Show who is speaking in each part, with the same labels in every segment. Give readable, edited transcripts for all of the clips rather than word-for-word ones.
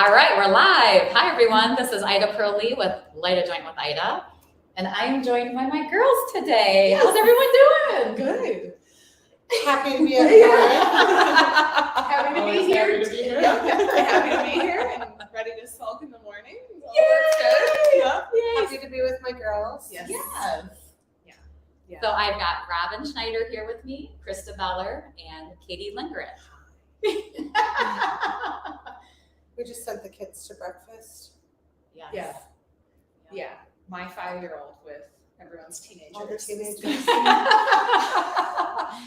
Speaker 1: All right, we're live. Hi, everyone. This is Ida Pearlie with Light a Joint with Ida, and I am joined by my girls today.
Speaker 2: Yes.
Speaker 1: How's everyone doing?
Speaker 2: Good.
Speaker 3: Happy to be here.
Speaker 2: Happy to be here. Happy to be here and ready to sulk in the morning.
Speaker 1: Yay!
Speaker 2: Yeah.
Speaker 3: Happy to be with my girls.
Speaker 2: Yes.
Speaker 1: Yes.
Speaker 2: Yeah.
Speaker 1: So I've got Robin Schneider here with me, Krista Beller, and Katie Lindgren.
Speaker 3: We just sent the kids to breakfast.
Speaker 1: Yes.
Speaker 2: Yeah. Yeah. My 5-year-old with everyone's teenagers.
Speaker 3: All the teenagers.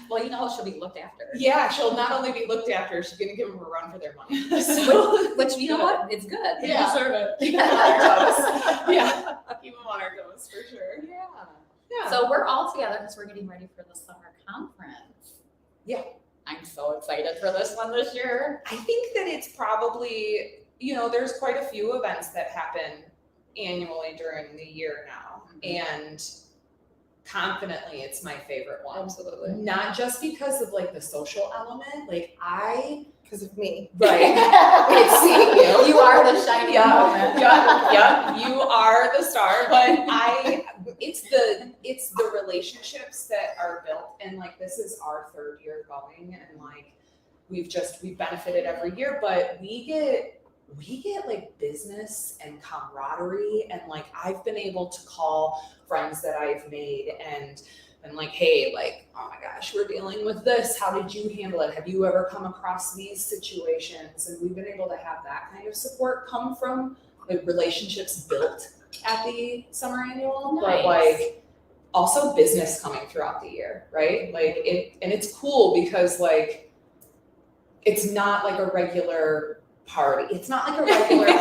Speaker 1: Well, you know, she'll be looked after.
Speaker 2: Yeah, she'll not only be looked after, she's going to give them a run for their money. So,
Speaker 1: Which you know what? It's good.
Speaker 2: They
Speaker 1: Yeah.
Speaker 2: deserve it. Keep them on our toes. Yeah. Keep them on our toes for sure.
Speaker 1: Yeah.
Speaker 2: Yeah.
Speaker 1: So we're all together because we're getting ready for the summer conference.
Speaker 2: Yeah.
Speaker 1: I'm so excited for this one this year.
Speaker 2: I think that it's probably, there's quite a few events that happen annually during the year now. And confidently, it's my favorite one.
Speaker 1: Absolutely.
Speaker 2: Not just because of like the social element,
Speaker 3: Because of me.
Speaker 2: right. It's seeing you.
Speaker 1: You are the shiny moment.
Speaker 2: Yeah, you are the star. But it's the relationships that are built, and like this is our 3rd year going, and like we've benefited every year, but we get like business and camaraderie, and like I've been able to call friends that I've made and like, hey, like, oh my gosh, we're dealing with this. How did you handle it? Have you ever come across these situations? And we've been able to have that kind of support come from like relationships built at the summer annual,
Speaker 1: Nice.
Speaker 2: but like also business coming throughout the year, right? Like and it's cool because like it's not like a regular party. It's not like a regular party,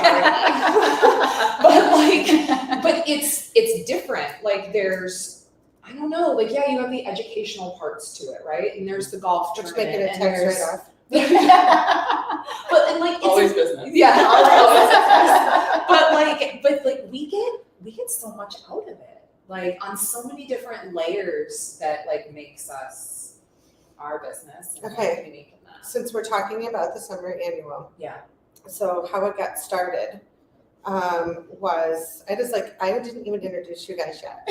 Speaker 2: but it's different. Like there's, I don't know, like, yeah, you have the educational parts to it, right? And there's the golf
Speaker 3: Just
Speaker 2: tournament.
Speaker 3: making a
Speaker 2: and
Speaker 3: text
Speaker 2: there's-
Speaker 3: right off.
Speaker 2: But and like it's
Speaker 1: Always business.
Speaker 2: yeah, always business. But we get so much out of it, like on so many different layers that like makes us our business and
Speaker 3: Okay.
Speaker 2: like, unique in that.
Speaker 3: Since we're talking about the summer annual,
Speaker 2: Yeah.
Speaker 3: so how it got started was I didn't even introduce you guys yet.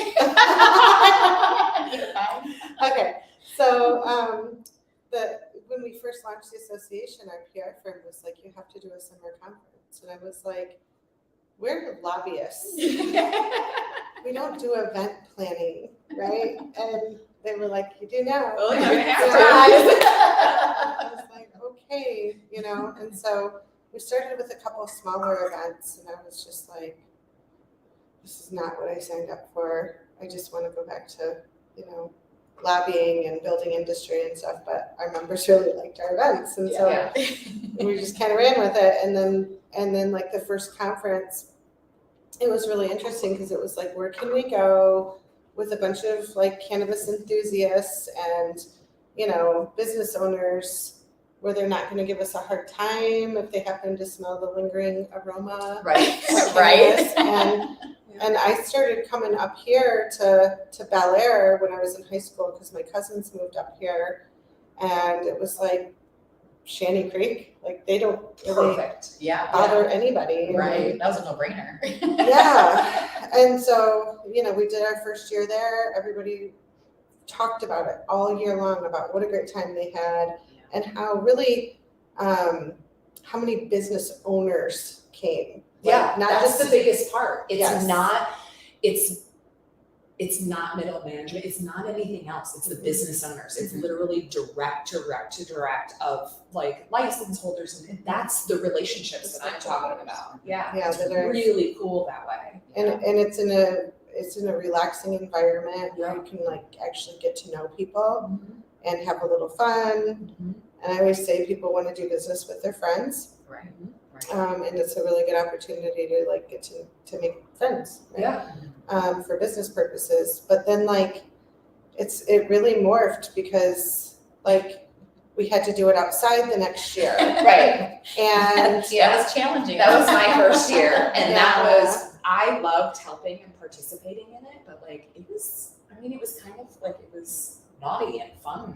Speaker 3: Okay, so when we first launched the association, our PR firm was like, you have to do a summer conference, and I was like, we're lobbyists. We don't do event planning, right? And they were like, you do now.
Speaker 2: Well, you're gonna have
Speaker 3: I was like, okay, and so we started with a couple of smaller events, and I was just like, this is not what I signed up for. I just want to go back to, lobbying and building industry and stuff, but our members really liked our events. And so we just kind of ran with it. And then like the first conference, it was really interesting because it was like, where can we go with a bunch of like cannabis enthusiasts and, business owners where they're not going to give us a hard time if they happen to smell the lingering aroma.
Speaker 1: Right.
Speaker 3: of
Speaker 1: Right.
Speaker 3: cannabis. And I started coming up here to Bel Air when I was in high school because my cousins moved up here, and it was like Shanty Creek. Like they don't really
Speaker 1: Perfect. Yeah.
Speaker 3: bother anybody.
Speaker 1: Right. That was a no-brainer.
Speaker 3: Yeah. And so, we did our first year there. Everybody talked about it all year long about what a great time they had and how really, how many business owners came.
Speaker 2: Yeah,
Speaker 3: not
Speaker 2: that's
Speaker 3: just
Speaker 2: the biggest part. It's
Speaker 3: Yes.
Speaker 2: it's not middle management. It's not anything else. It's the business owners. It's literally direct of like license holders, and that's the relationships that I'm talking about. Yeah, it's
Speaker 3: that are
Speaker 2: really cool that way.
Speaker 3: and it's in a relaxing environment where you can like actually get to know people and have a little fun. And I always say people want to do business with their friends.
Speaker 1: Right.
Speaker 3: And it's a really good opportunity to like get to make friends, right?
Speaker 2: Yeah.
Speaker 3: For business purposes. But then like it really morphed because like we had to do it outside the next year.
Speaker 2: Right.
Speaker 3: And
Speaker 1: That was challenging.
Speaker 2: That was my first year, and that
Speaker 3: Yeah.
Speaker 2: was, I loved helping and participating in it, but like it was kind of like it was naughty and fun.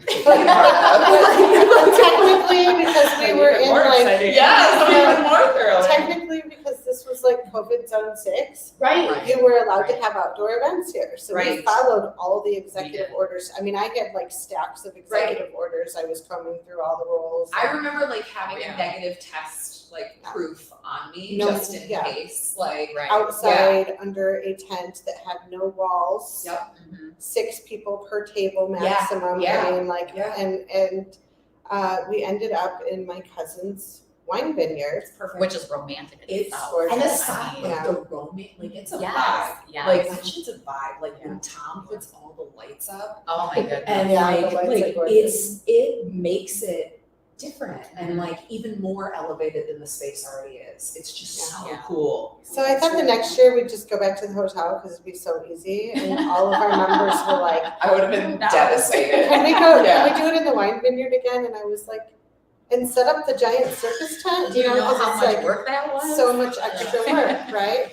Speaker 3: Technically, because we were in like,
Speaker 2: even more thrilling.
Speaker 3: technically because this was like COVID zone 6,
Speaker 2: Right.
Speaker 3: you were allowed to have outdoor events here. So we
Speaker 2: Right.
Speaker 3: followed all the executive
Speaker 1: did.
Speaker 3: orders. I mean, I had like stacks of executive orders. I was combing through all the rules.
Speaker 2: I remember like having
Speaker 1: Yeah.
Speaker 2: a negative test like proof on me
Speaker 3: No,
Speaker 2: just in
Speaker 3: yeah.
Speaker 2: case. Like
Speaker 1: Right.
Speaker 3: outside under a tent that had no walls.
Speaker 2: Yep.
Speaker 3: 6 people per table
Speaker 2: Yeah,
Speaker 3: maximum.
Speaker 2: yeah,
Speaker 3: I mean, like,
Speaker 2: yeah.
Speaker 3: and we ended up in my cousin's wine vineyard.
Speaker 2: It's perfect.
Speaker 1: Which is romantic. in
Speaker 2: It's
Speaker 1: itself.
Speaker 3: gorgeous.
Speaker 2: and
Speaker 1: I
Speaker 2: aside
Speaker 1: mean,
Speaker 2: like
Speaker 3: Yeah.
Speaker 2: the romance, like it's a
Speaker 1: Yes,
Speaker 2: vibe.
Speaker 1: yes.
Speaker 2: Like that shit's a vibe. Like when Tom puts all the lights up
Speaker 1: Oh my goodness.
Speaker 2: and
Speaker 3: Yeah, the
Speaker 2: like
Speaker 3: lights are gorgeous.
Speaker 2: it makes it different and like even more elevated than the space already is. It's just so
Speaker 1: Yeah.
Speaker 2: cool.
Speaker 3: So I thought the next year we'd just go back to the hotel because it'd be so easy. And all of our members were like,
Speaker 2: I would have been
Speaker 1: No.
Speaker 2: devastated.
Speaker 3: can we go,
Speaker 2: Yeah.
Speaker 3: can we do it in the wine vineyard again? And I was like, and set up the giant circus tent,
Speaker 1: Do you know
Speaker 3: 'cause
Speaker 1: how
Speaker 3: it's
Speaker 1: much
Speaker 3: like
Speaker 1: work that was?
Speaker 3: so much extra work, right?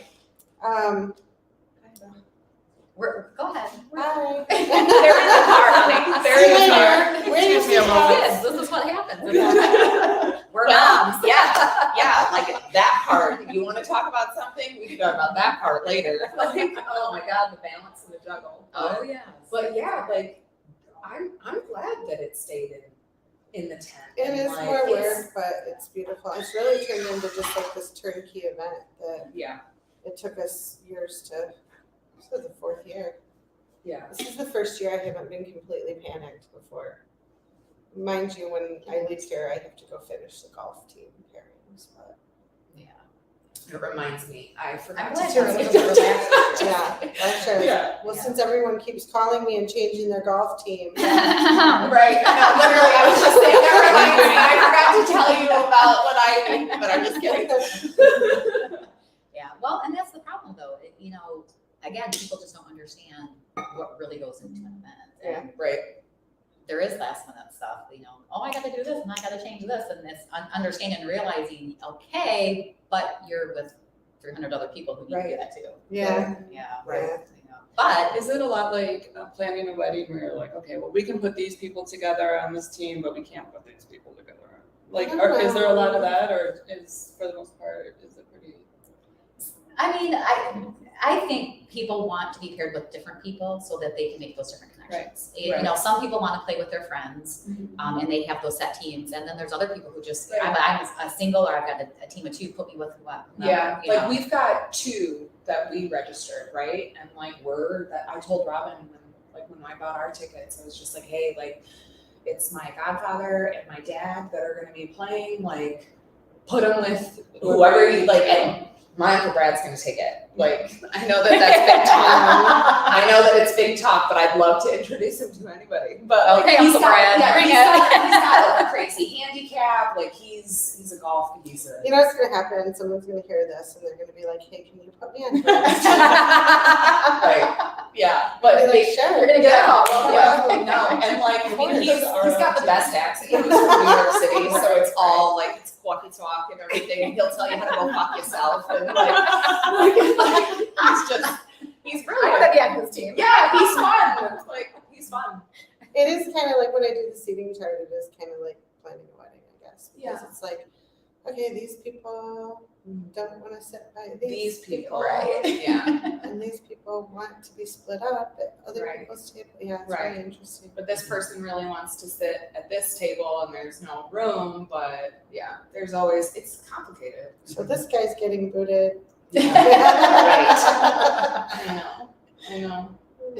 Speaker 1: Go ahead.
Speaker 3: Hi.
Speaker 2: They're in the car, honey. They're in the
Speaker 3: See you
Speaker 2: car.
Speaker 3: later. Where
Speaker 2: Excuse
Speaker 3: is
Speaker 2: me a
Speaker 3: the
Speaker 2: moment.
Speaker 1: Kids, this is what happens.
Speaker 3: Yeah.
Speaker 1: We're
Speaker 2: Well,
Speaker 1: moms.
Speaker 2: yeah, like that part. If you want to talk about something, we can talk about that part later. Like, oh my God, the balance and the juggle.
Speaker 1: Oh, yes.
Speaker 2: But yeah, like I'm glad that it stayed in the tent.
Speaker 3: It
Speaker 2: and,
Speaker 3: is
Speaker 2: like,
Speaker 3: more
Speaker 2: it's-
Speaker 3: work, but it's beautiful. It's really turned into just like this turnkey event that
Speaker 2: Yeah,
Speaker 3: it took us years to, this is the 4th year.
Speaker 2: yeah.
Speaker 3: This is the first year I haven't been completely panicked before. Mind you, when I leave here, I have to go finish the golf team pairings, but
Speaker 1: Yeah.
Speaker 2: It reminds me, I forgot
Speaker 1: I'm
Speaker 2: to
Speaker 1: glad
Speaker 2: tell
Speaker 1: you're
Speaker 2: you.
Speaker 1: a little relaxed.
Speaker 3: yeah, that's sure.
Speaker 2: Yeah.
Speaker 3: Well,
Speaker 1: Yeah.
Speaker 3: since everyone keeps calling me and changing their golf team,
Speaker 2: Right, no, literally, I was just saying that reminds me, I forgot to tell you about what I think, but I'm just kidding.
Speaker 1: Yeah, well, and that's the problem though, you know, again, people just don't understand what really goes into an event. And
Speaker 2: Right.
Speaker 1: there is last minute stuff, you know, oh, I gotta do this and I gotta change this, and it's understanding and realizing, okay, but you're with 300 other people who need to do that too.
Speaker 3: yeah,
Speaker 1: Yeah.
Speaker 2: Right.
Speaker 1: You know, but
Speaker 4: Is it a lot like planning a wedding where you're like, okay, well, we can put these people together on this team, but we can't put these people together? Like, is there a lot of that, or is, for the most part, is it pretty?
Speaker 1: I mean, I think people want to be paired with different people so that they can make those different connections. You know, some people want to play with their friends, and they have those set teams, and then there's other people who just,
Speaker 2: Right.
Speaker 1: I'm a single, or I've got a team of 2, put me with what?
Speaker 2: Yeah,
Speaker 1: you
Speaker 2: like
Speaker 1: know.
Speaker 2: we've got 2 that we registered, right? And like I told Robin when I bought our tickets, I was just like, hey, like it's my godfather and my dad that are gonna be playing, like put them with whoever you like, and my Uncle Brad's gonna take it. Like, I know that that's big talk. I know that it's big talk, but I'd love to introduce him to anybody. But like,
Speaker 1: Okay,
Speaker 2: he's
Speaker 1: Uncle
Speaker 2: got,
Speaker 1: Brad,
Speaker 2: yeah,
Speaker 1: bring
Speaker 2: he's
Speaker 1: it.
Speaker 2: got like a crazy handicap. Like he's a golf geezer.
Speaker 3: you know what's gonna happen? Someone's gonna hear this and they're gonna be like, hey, can you put me on?
Speaker 2: Right. Yeah, but
Speaker 3: Be like,
Speaker 2: they,
Speaker 3: sure.
Speaker 1: You're gonna get
Speaker 2: yeah,
Speaker 1: out.
Speaker 2: yeah, no, and like I mean, he's got the best accent. He was from New York City, so it's all like it's walkie talk and everything. And he'll tell you how to go fuck yourself, and he's
Speaker 1: I
Speaker 2: brilliant.
Speaker 1: gotta be on his team.
Speaker 2: Yeah, he's fun. Like he's fun.
Speaker 3: It is kind of like when I do the seating chart, it is kind of like planning a wedding, I guess. Because
Speaker 2: Yeah.
Speaker 3: it's like, okay, these people don't want to sit by
Speaker 2: These people,
Speaker 1: Right.
Speaker 2: Yeah.
Speaker 3: and these people want to be split up at other
Speaker 2: Right.
Speaker 3: people's table. Yeah, it's
Speaker 2: Right.
Speaker 3: very interesting.
Speaker 2: But this person really wants to sit at this table, and there's no room. But yeah, there's always it's complicated.
Speaker 3: So this guy's getting booted.
Speaker 2: I know. It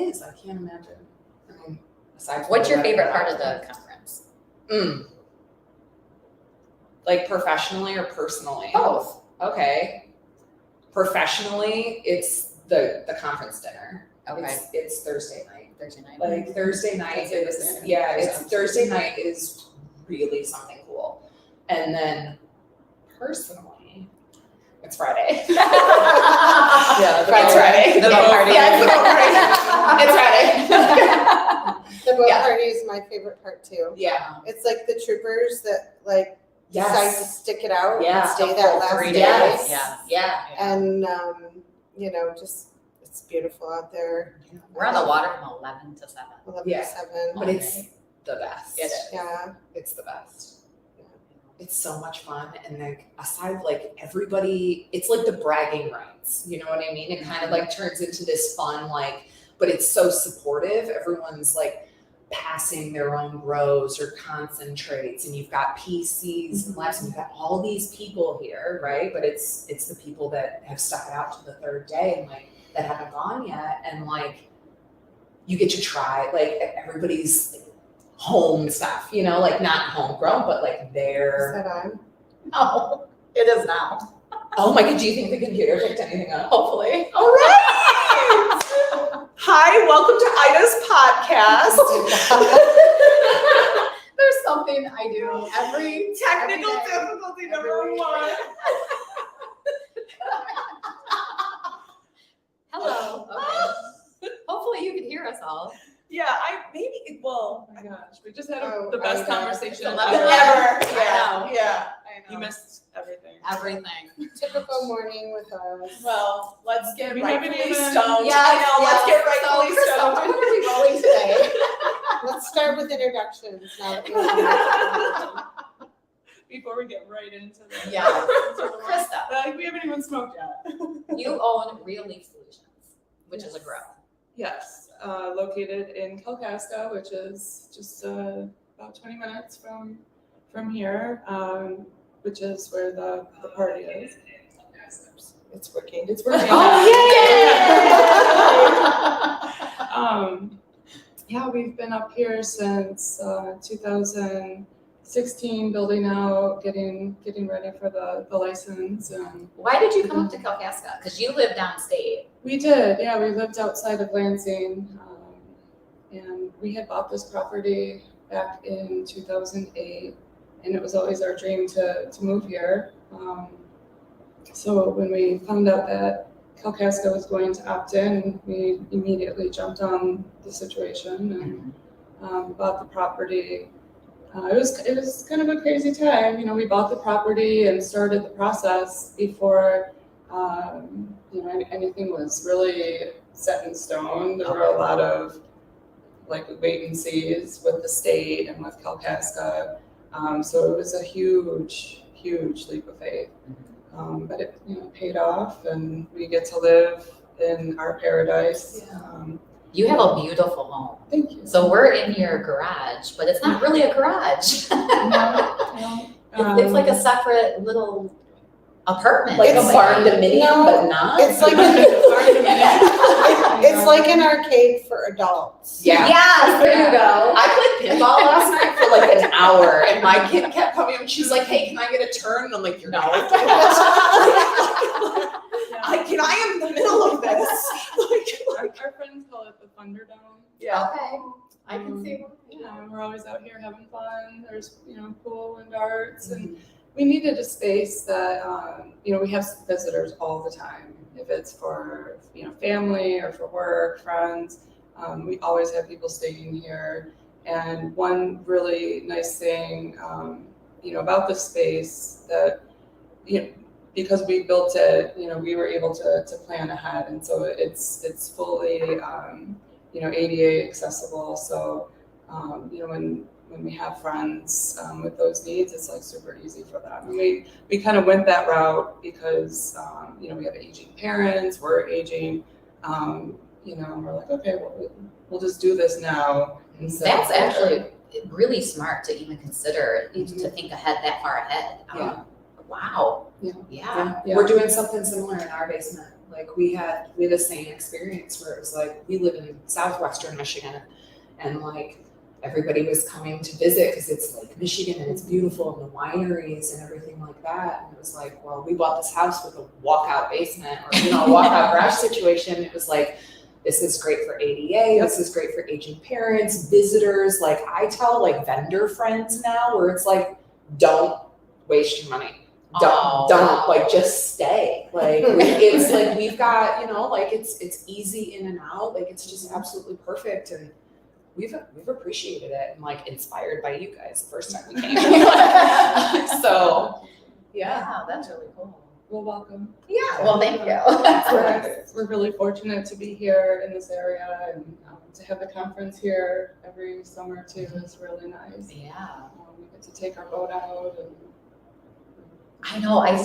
Speaker 2: is. I can't imagine. I mean, aside from
Speaker 1: What's
Speaker 2: the
Speaker 1: your favorite
Speaker 2: weather.
Speaker 1: part of the conference?
Speaker 2: Like professionally or personally?
Speaker 1: Both.
Speaker 2: Okay. Professionally, it's the conference dinner.
Speaker 1: Okay.
Speaker 2: It's Thursday night.
Speaker 1: Thursday night.
Speaker 2: Like Thursday night
Speaker 4: That's
Speaker 2: is
Speaker 4: it.
Speaker 2: it's Thursday night is really something cool. And then personally, it's Friday.
Speaker 4: Yeah,
Speaker 2: It's Friday.
Speaker 1: The boat party.
Speaker 2: Yeah, it's Friday.
Speaker 3: The boat
Speaker 2: Yeah.
Speaker 3: party is my favorite part too.
Speaker 2: Yeah.
Speaker 3: It's like the troopers that like decide to
Speaker 2: Yes.
Speaker 3: stick it out
Speaker 2: Yeah.
Speaker 3: and stay that last
Speaker 1: 3
Speaker 3: day.
Speaker 1: days.
Speaker 2: Yes.
Speaker 1: Yeah.
Speaker 2: Yeah.
Speaker 3: And you know, just it's It's beautiful out there.
Speaker 1: We're on the water from 11 to 7.
Speaker 3: 11
Speaker 2: Yeah.
Speaker 3: to 7.
Speaker 2: But it's the best.
Speaker 1: It is.
Speaker 3: Yeah.
Speaker 2: It's the best. It's so much fun, and like aside, like everybody, it's like the bragging rights. You know what I mean? It kind of like turns into this fun, like, but it's so supportive. Everyone's like passing their own grows or concentrates, and you've got PCs and labs, and you've got all these people here, right? But it's the people that have stuck it out to the third day and like that haven't gone yet, and like you get to try like everybody's like, home stuff, you know, like not homegrown, but like
Speaker 3: Is
Speaker 2: their.
Speaker 3: that on?
Speaker 1: No, it is now.
Speaker 2: Oh my god, do you think the computer picked anything up?
Speaker 1: Hopefully.
Speaker 2: All right. Hi, welcome to Ida's podcast.
Speaker 1: There's something I do every
Speaker 2: Technical
Speaker 1: every day.
Speaker 2: difficulty number one.
Speaker 1: Hello. Okay. Hopefully you can hear us all.
Speaker 2: Yeah,
Speaker 4: Oh my gosh, we just had
Speaker 3: Oh,
Speaker 4: the best
Speaker 3: I know.
Speaker 4: conversation
Speaker 1: It's
Speaker 4: ever.
Speaker 1: 11.
Speaker 2: ever.
Speaker 1: I know.
Speaker 2: Yeah.
Speaker 4: You missed everything.
Speaker 1: Everything.
Speaker 3: Typical morning with us.
Speaker 2: Well, let's get
Speaker 4: We haven't
Speaker 2: rightfully
Speaker 4: even-
Speaker 2: stoned.
Speaker 1: Yes,
Speaker 2: I know, let's get
Speaker 1: yes.
Speaker 2: rightfully
Speaker 1: So, Krista,
Speaker 2: stoned.
Speaker 1: what are we rolling today?
Speaker 3: Let's start with introductions now that we have
Speaker 4: Before we get right into the.
Speaker 1: Yeah.
Speaker 4: into the-
Speaker 1: Krista,
Speaker 4: Like, we haven't even smoked yet.
Speaker 1: you own Real Leaf Solutions, which is a grow.
Speaker 4: Yes, located in Kalkaska, which is just about 20 minutes from here, which is where the party is.
Speaker 2: It's working.
Speaker 4: It's working.
Speaker 1: Oh,
Speaker 4: Yeah, we've been up here since 2016, building out, getting ready for the license. And
Speaker 1: Why did you come up to Kalkaska? Because you live downstate.
Speaker 4: we did, yeah, we lived outside of Lansing, and we had bought this property back in 2008, and it was always our dream to move here. So when we found out that Kalkaska was going to opt in, we immediately jumped on the situation and bought the property. It was kind of a crazy time. You know, we bought the property and started the process before anything was really set in stone. There were a lot of like wait and sees with the state and with Kalkaska. So it was a huge leap of faith. But it paid off, and we get to live in our paradise.
Speaker 1: You have a beautiful home.
Speaker 4: Thank you.
Speaker 1: So we're in your garage, but it's not really a garage. It's like a separate little apartment.
Speaker 2: Like a
Speaker 3: It's-
Speaker 2: barn dominium, but not.
Speaker 3: It's like it's like an arcade for adults.
Speaker 2: Yeah.
Speaker 1: Yes, there you go.
Speaker 2: I played pinball last night for like an hour, and my kid kept coming and she's like, "Hey, can I get a turn?" And I'm like, "You're not." Can I am in the middle of this?
Speaker 4: Our friends call it the Thunderdome.
Speaker 2: Yeah.
Speaker 1: Okay, I can see.
Speaker 4: We're always out here having fun. There's pool and darts, and we needed a space that we have visitors all the time. If it's for family or for work, friends, we always have people staying here. And one really nice thing about the space that because we built it, we were able to plan ahead, and so it's fully ADA accessible. So when we have friends with those needs, it's like super easy for them. And we kind of went that route because we have aging parents, we're aging, and we're like, okay, well, we'll just do this now.
Speaker 1: That's actually really smart to even consider, to think ahead that far ahead.
Speaker 2: Yeah.
Speaker 1: Wow.
Speaker 4: Yeah.
Speaker 1: Yeah.
Speaker 4: Yeah.
Speaker 2: We're doing something similar in our basement. Like we had the same experience where it was like we live in southwestern Michigan, and like everybody was coming to visit because it's like Michigan and it's beautiful and the wineries and everything like that. And it was like, well, we bought this house with a walkout basement or a walkout garage situation. It was like, this is great for ADA. This is great for aging parents, visitors. Like I tell like vendor friends now where it's like, don't waste your money. Don't like just stay. Like it's like we've got like it's easy in and out. Like it's just absolutely perfect, and we've appreciated it and like inspired by you guys the first time we came. So
Speaker 1: Yeah, that's really cool.
Speaker 4: we're welcome.
Speaker 1: Yeah, well, thank you.
Speaker 4: We're really fortunate to be here in this area, and to have the conference here every summer too is really nice.
Speaker 1: Yeah.
Speaker 4: We get to take our boat out and.
Speaker 1: I know, I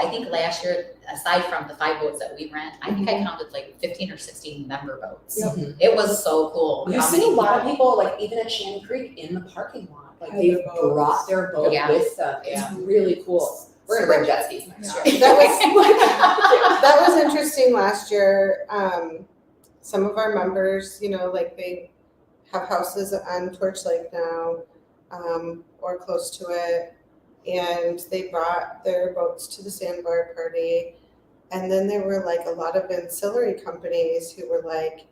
Speaker 1: think last year, aside from the 5 boats that we rent, I think I counted like 15 or 16 member boats.
Speaker 4: Yep.
Speaker 1: It was so cool.
Speaker 5: You
Speaker 1: how
Speaker 5: see a
Speaker 1: many
Speaker 5: lot of people, like even at Shannon Creek in the parking lot, like
Speaker 4: Have
Speaker 5: they've
Speaker 4: their boats.
Speaker 5: brought their boat
Speaker 1: Yeah.
Speaker 5: with them. It's
Speaker 1: Yeah.
Speaker 5: really cool. We're gonna bring jet skis next
Speaker 4: Yeah.
Speaker 5: year.
Speaker 3: That was interesting last year. Some of our members, you know, like they have houses on Torch Lake now, or close to it, and they brought their boats to the sandbar party. And then there were like a lot of ancillary companies who were like,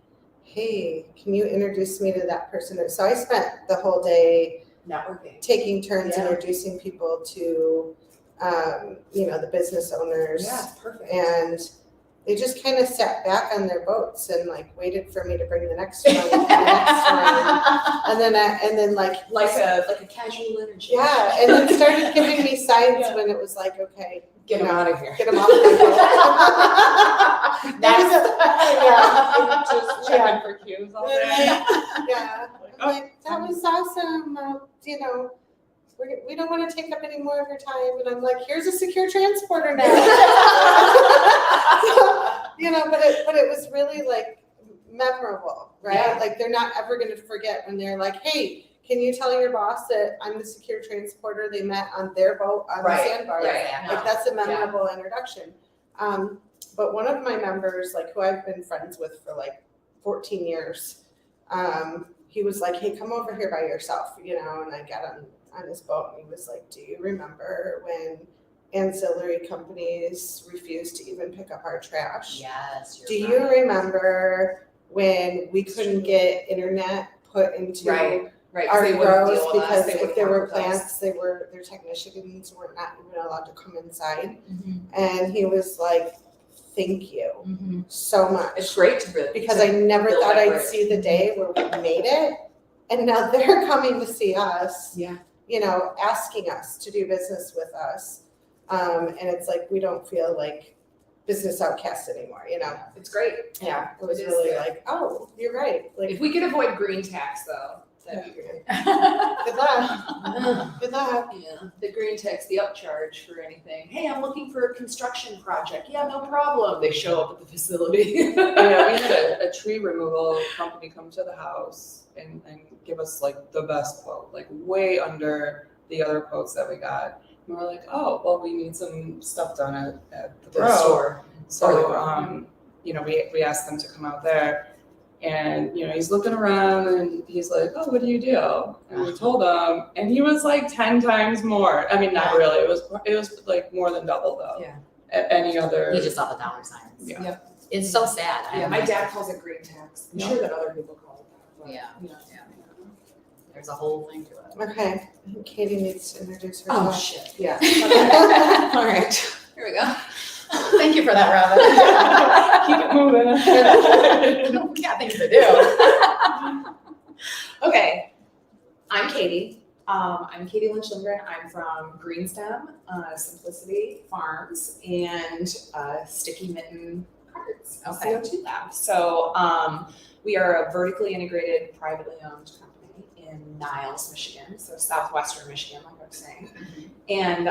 Speaker 3: hey, can you introduce me to that person? So I spent the whole day
Speaker 5: Networking.
Speaker 3: taking turns
Speaker 5: Yeah.
Speaker 3: introducing people to, you know, the business owners.
Speaker 5: Yeah, it's perfect.
Speaker 3: And they just kind of sat back on their boats and like waited for me to bring the next one, and the next one. And then like
Speaker 5: like a casual energy.
Speaker 3: yeah, and then started giving me signs when it was like, okay,
Speaker 5: Get them out of here.
Speaker 3: get them off my boat.
Speaker 1: Next.
Speaker 3: Yeah.
Speaker 4: Just checking for cues all day.
Speaker 3: Yeah, I'm like, that was awesome. You know, we don't want to take up any more of your time. And I'm like, here's a secure transporter now. You know, but it was really like memorable, right?
Speaker 5: Yeah.
Speaker 3: Like they're not ever going to forget when they're like, hey, can you tell your boss that I'm the secure transporter? They met on their boat on the sandbar.
Speaker 1: Yeah.
Speaker 3: Like that's a memorable introduction. But one of my members, like who I've been friends with for like 14 years, he was like, hey, come over here by yourself, you know, and I got on his boat and he was like, do you remember when ancillary companies refused to even pick up our trash?
Speaker 1: Yes.
Speaker 3: Do you remember when we couldn't get internet put into
Speaker 5: Right.
Speaker 3: our
Speaker 5: They wouldn't
Speaker 3: grows
Speaker 5: deal with us.
Speaker 3: because
Speaker 5: They
Speaker 3: if
Speaker 5: wouldn't
Speaker 3: there were
Speaker 5: work with us.
Speaker 3: plants, their technicians were not even allowed to come inside.
Speaker 1: Mhm.
Speaker 3: And he was like, thank you
Speaker 1: Mhm.
Speaker 3: so much.
Speaker 5: It's great to really
Speaker 3: Because I never
Speaker 5: build
Speaker 3: thought
Speaker 5: that
Speaker 3: I'd
Speaker 5: bridge.
Speaker 3: see the day where we made it. And now they're coming to see us,
Speaker 5: Yeah.
Speaker 3: you know, asking us to do business with us. And it's like, we don't feel like business outcasts anymore, you know?
Speaker 5: It's great.
Speaker 3: Yeah, it was
Speaker 5: It is
Speaker 3: really
Speaker 5: good.
Speaker 3: like, oh, you're right. Like,
Speaker 5: If we could avoid green tax though, that'd be great.
Speaker 3: good luck. Good luck.
Speaker 5: Yeah, the green tax, the upcharge for anything. Hey, I'm looking for a construction project. Yeah, no problem. They show up at the facility.
Speaker 4: Yeah, we had a tree removal company come to the house and give us like the best quote, like way under the other quotes that we got. And we're like, oh, well, we need some stuff done at the
Speaker 5: The
Speaker 4: grow.
Speaker 5: store. Or the
Speaker 4: So,
Speaker 5: grow.
Speaker 4: you know, we asked them to come out there. And, you know, he's looking around and he's like, oh, what do you do? And we told him, and he was like 10 times more. I mean, not really. It was like more than double though.
Speaker 5: Yeah.
Speaker 4: Any other.
Speaker 1: You just saw the dollar signs.
Speaker 4: Yeah.
Speaker 5: Yep.
Speaker 1: It's so sad.
Speaker 5: Yeah, my dad calls it green tax. I'm
Speaker 4: Yeah.
Speaker 5: sure that other people call it that. But,
Speaker 1: Yeah.
Speaker 5: you know.
Speaker 1: There's a whole thing to it.
Speaker 3: Okay, I think Katie needs to introduce
Speaker 5: Oh,
Speaker 3: herself.
Speaker 5: shit. Yeah.
Speaker 1: All
Speaker 5: right. Here we go.
Speaker 1: Thank you for that, Robin.
Speaker 4: Keep it moving.
Speaker 1: We got things to do.
Speaker 5: Okay, I'm Katie. I'm Katie Lindgren. I'm from Greenstem, Simplicity Farms, and Sticky Mitten Cards,
Speaker 1: Okay.
Speaker 5: CO2 Lab. So we are a vertically integrated, privately owned company in Niles, Michigan, so southwestern Michigan, like I was saying, and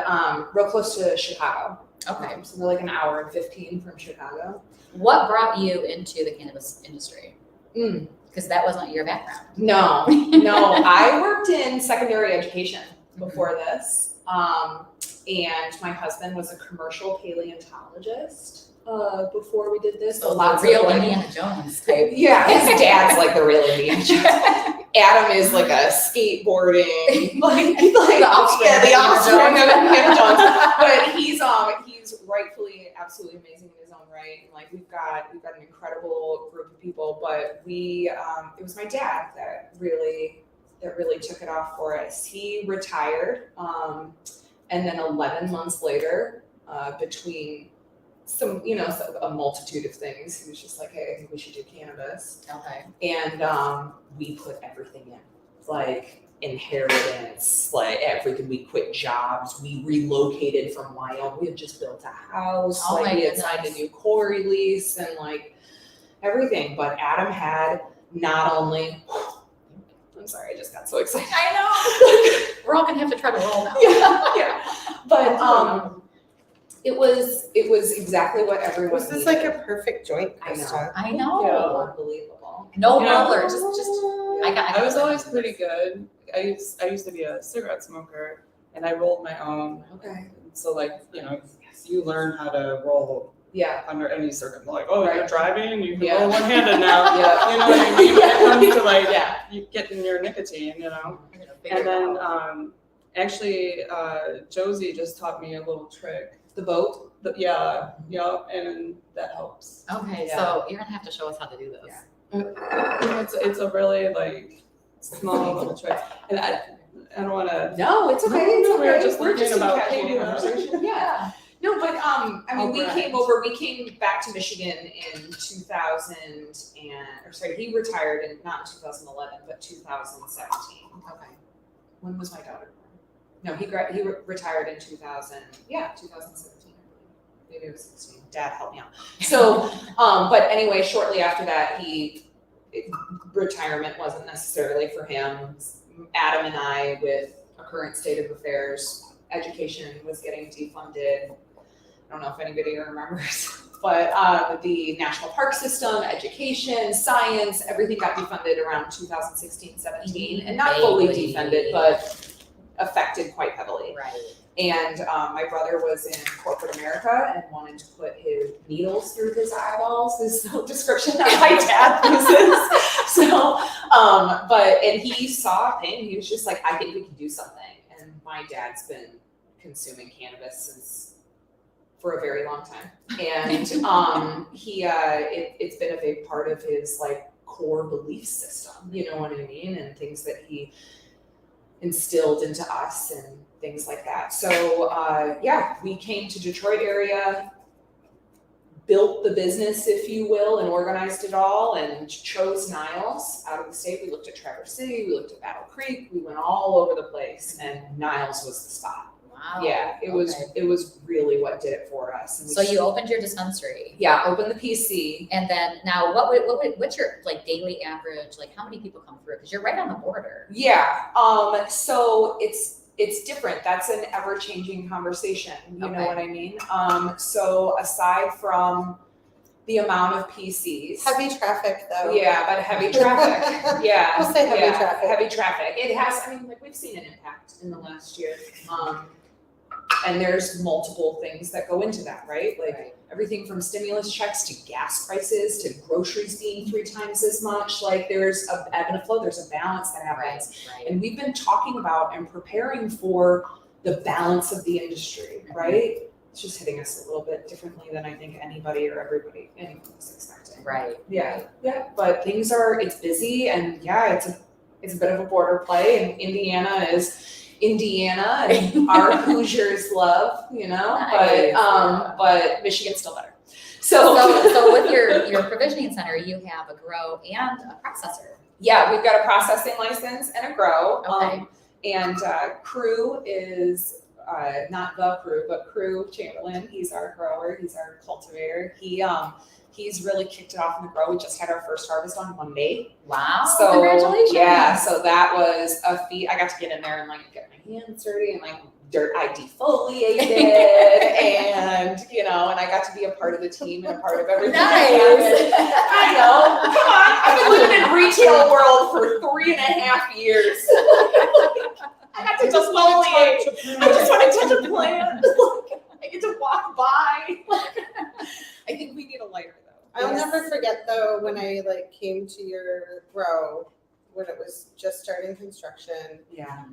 Speaker 5: real close to Chicago.
Speaker 1: Okay.
Speaker 5: So we're like an hour and 15 from Chicago.
Speaker 1: What brought you into the cannabis industry?
Speaker 5: Mm.
Speaker 1: Because that wasn't your background.
Speaker 5: No, I worked in secondary education before this. And my husband was a commercial paleontologist before we did this.
Speaker 1: So
Speaker 5: Lots
Speaker 1: the real
Speaker 5: of, like,
Speaker 1: Indiana Jones type.
Speaker 5: yeah, his dad's like the real Indiana Jones. Adam is like a skateboarding, like
Speaker 1: The offspring
Speaker 5: yeah,
Speaker 1: of
Speaker 5: the
Speaker 1: Indiana
Speaker 5: offspring of
Speaker 1: Jones.
Speaker 5: Indiana Jones. But he's rightfully absolutely amazing in his own right. And like we've got an incredible group of people. But it was my dad that really took it off for us. He retired, and then 11 months later, between a multitude of things, he was just like, hey, I think we should do cannabis.
Speaker 1: Okay.
Speaker 5: And we put everything in. Like
Speaker 2: inheritance, like we quit jobs, we relocated from Wyoming, we had just built a house,
Speaker 1: Oh
Speaker 2: like
Speaker 1: my
Speaker 2: we had signed a
Speaker 1: goodness.
Speaker 2: new quarry lease and like everything. But Adam had not only, I'm sorry, I just got so excited.
Speaker 1: I know. We're all gonna have to try to roll now.
Speaker 2: Yeah. But it was exactly what everyone
Speaker 3: This is
Speaker 2: needed.
Speaker 3: like a perfect joint,
Speaker 2: I know.
Speaker 3: Krista.
Speaker 1: I know.
Speaker 2: Unbelievable.
Speaker 1: No
Speaker 4: Yeah.
Speaker 1: roller, just I
Speaker 4: I was always pretty good. I used to be a cigarette smoker, and I rolled my own.
Speaker 2: Okay.
Speaker 4: So like, you learn how to roll
Speaker 2: Yeah.
Speaker 4: under any circumstance. Like, oh,
Speaker 2: Right.
Speaker 4: you're driving, you can
Speaker 2: Yeah.
Speaker 4: roll one-handed now.
Speaker 2: Yeah.
Speaker 4: You know what I mean? When it comes to like,
Speaker 2: Yeah.
Speaker 4: you getting your nicotine,
Speaker 1: I'm gonna figure
Speaker 4: And
Speaker 1: it
Speaker 4: then
Speaker 1: out.
Speaker 4: actually, Josie just taught me a little trick.
Speaker 2: The boat.
Speaker 4: Yeah, and that helps.
Speaker 1: Okay,
Speaker 2: Yeah.
Speaker 1: so you're gonna have to show us how to do this.
Speaker 2: Yeah.
Speaker 4: It's a really like small little trick, and I don't want to.
Speaker 2: No, it's okay. It's
Speaker 4: No,
Speaker 2: okay.
Speaker 4: we were just
Speaker 2: We're
Speaker 4: thinking
Speaker 2: just
Speaker 4: about
Speaker 2: in casual
Speaker 4: taking
Speaker 2: conversation. Yeah. No, but I mean,
Speaker 4: Oh,
Speaker 2: we
Speaker 4: right.
Speaker 2: came back to Michigan in 2000 he retired not in 2011, but 2017.
Speaker 1: Okay.
Speaker 2: When was my daughter born? No, he retired in 2017. Maybe it was 16. Dad, help me out. So, but anyway, shortly after that, retirement wasn't necessarily for him. Adam and I, with our current state of affairs, education was getting defunded. I don't know if anybody remembers, but the national park system, education, science, everything got defunded around 2016, 17, and not fully defunded, but affected quite heavily.
Speaker 1: Right.
Speaker 2: And my brother was in corporate America and wanted to put his needles through his eyeballs, is the description that my dad uses. So, and he saw pain. He was just like, I think we can do something. And my dad's been consuming cannabis for a very long time. And it's been a big part of his like core belief system, you know what I mean? And things that he instilled into us and things like that. So we came to Detroit area, built the business, if you will, and organized it all, and chose Niles out of the state. We looked at Traverse City, we looked at Battle Creek, we went all over the place, and Niles was the spot.
Speaker 1: Wow.
Speaker 2: Yeah, it was really what did it for us. And
Speaker 1: So you opened your dispensary.
Speaker 2: Yeah, opened the PC.
Speaker 1: And then now what's your like daily average? Like how many people come through? Because you're right on the border.
Speaker 2: Yeah. So it's different. That's an ever-changing conversation. You know what I mean? So aside from the amount of PCs.
Speaker 3: Heavy traffic though.
Speaker 2: Yeah, but heavy traffic. Yeah.
Speaker 3: We'll say heavy traffic.
Speaker 2: Heavy traffic. It has, we've seen an impact in the last year. And there's multiple things that go into that, right? Like everything from stimulus checks to gas prices to groceries being 3 times as much. Like there's a ebb and a flow, there's a balance that happens.
Speaker 1: Right.
Speaker 2: And we've been talking about and preparing for the balance of the industry, right? It's just hitting us a little bit differently than I think anyone was expecting.
Speaker 1: Right.
Speaker 2: Yeah. But it's busy and it's a bit of a border play, and Indiana is Indiana and our Hoosiers love,
Speaker 1: Nice.
Speaker 2: but Michigan's still better. So
Speaker 1: with your provisioning center, you have a grow and a processor.
Speaker 2: yeah, we've got a processing license and a grow.
Speaker 1: Okay.
Speaker 2: And Crew is not the Crew, but Crew Chamberlain. He's our grower. He's our cultivator. He's really kicked it off in the grow. We just had our first harvest on Monday.
Speaker 1: Wow.
Speaker 2: So
Speaker 1: Congratulations.
Speaker 2: yeah, so that was a feat. I got to get in there and get my hands dirty and I defoliated and and I got to be a part of the team and a part of everything.
Speaker 1: Nice.
Speaker 2: I know. Come on. I've been living in retail world for 3.5 years. I got to defoliate. I just want to touch a plant. I get to walk by. I think we need a lighter though.
Speaker 3: I'll never forget though when I came to your grow when it was just starting construction
Speaker 2: Yeah.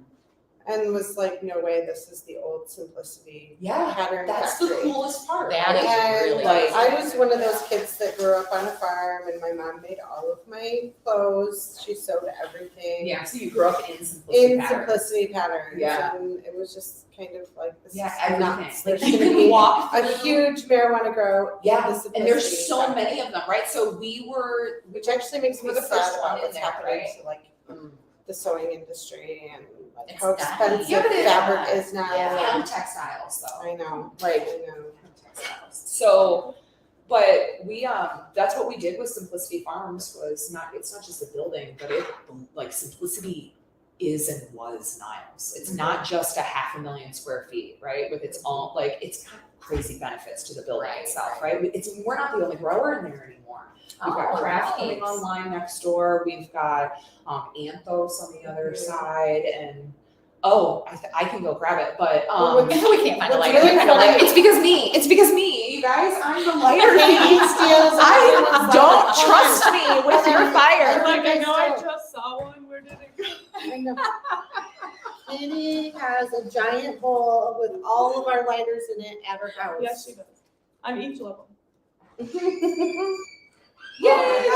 Speaker 3: and was like, no way, this is the old Simplicity
Speaker 2: Yeah.
Speaker 3: pattern
Speaker 2: That's
Speaker 3: factory.
Speaker 2: the coolest part.
Speaker 1: That is
Speaker 3: And
Speaker 1: really
Speaker 3: I was one of those kids that grew up on a farm and my mom made all of my clothes. She sewed everything.
Speaker 2: Yeah, so you grew up in Simplicity
Speaker 3: In
Speaker 2: patterns.
Speaker 3: Simplicity patterns.
Speaker 2: Yeah.
Speaker 3: And it was just kind of this
Speaker 2: Yeah,
Speaker 3: is
Speaker 2: everything.
Speaker 3: nuts. There's
Speaker 2: You
Speaker 3: gonna
Speaker 2: can
Speaker 3: be
Speaker 2: walk
Speaker 3: a
Speaker 2: through.
Speaker 3: huge marijuana grow.
Speaker 2: Yeah,
Speaker 3: in the
Speaker 2: and there's
Speaker 3: Simplicity
Speaker 2: so
Speaker 3: factory.
Speaker 2: many of them, right? So we were
Speaker 3: Which actually makes me
Speaker 2: We're the
Speaker 3: sad
Speaker 2: first one
Speaker 3: about
Speaker 2: in
Speaker 3: what's
Speaker 2: there,
Speaker 3: happening
Speaker 2: right?
Speaker 3: to the sewing industry and like
Speaker 1: It's
Speaker 3: how
Speaker 1: dying.
Speaker 3: expensive
Speaker 2: Yeah, but it-
Speaker 3: fabric is now.
Speaker 1: Yeah.
Speaker 2: Hemp textiles though.
Speaker 3: I know.
Speaker 2: Like,
Speaker 3: I know.
Speaker 2: So, but we that's what we did with Simplicity Farms was it's not just a building, but it like Simplicity is and was Niles. It's not just a 500,000 square feet, right? With its own like it's got crazy benefits to the building itself, right? We're not the only grower in there anymore. We've got Craft
Speaker 1: right.
Speaker 2: coming online next door. We've got Anthos on the other side, and I can go grab it, but
Speaker 3: Well,
Speaker 1: we can't find a
Speaker 3: what's
Speaker 1: lighter.
Speaker 3: really funny-
Speaker 2: it's because me. It's because me, you guys. I'm the lighter
Speaker 3: Katie
Speaker 2: thief.
Speaker 3: steals everyone's
Speaker 2: Don't
Speaker 3: lighter.
Speaker 2: trust me with your fire.
Speaker 4: Like, I
Speaker 3: guys
Speaker 4: know I
Speaker 3: don't.
Speaker 4: just saw one. Where did it go?
Speaker 3: I know. Katie has a giant bowl with all of our lighters in it at her house.
Speaker 4: Yes, she does. On each level.
Speaker 2: Yay!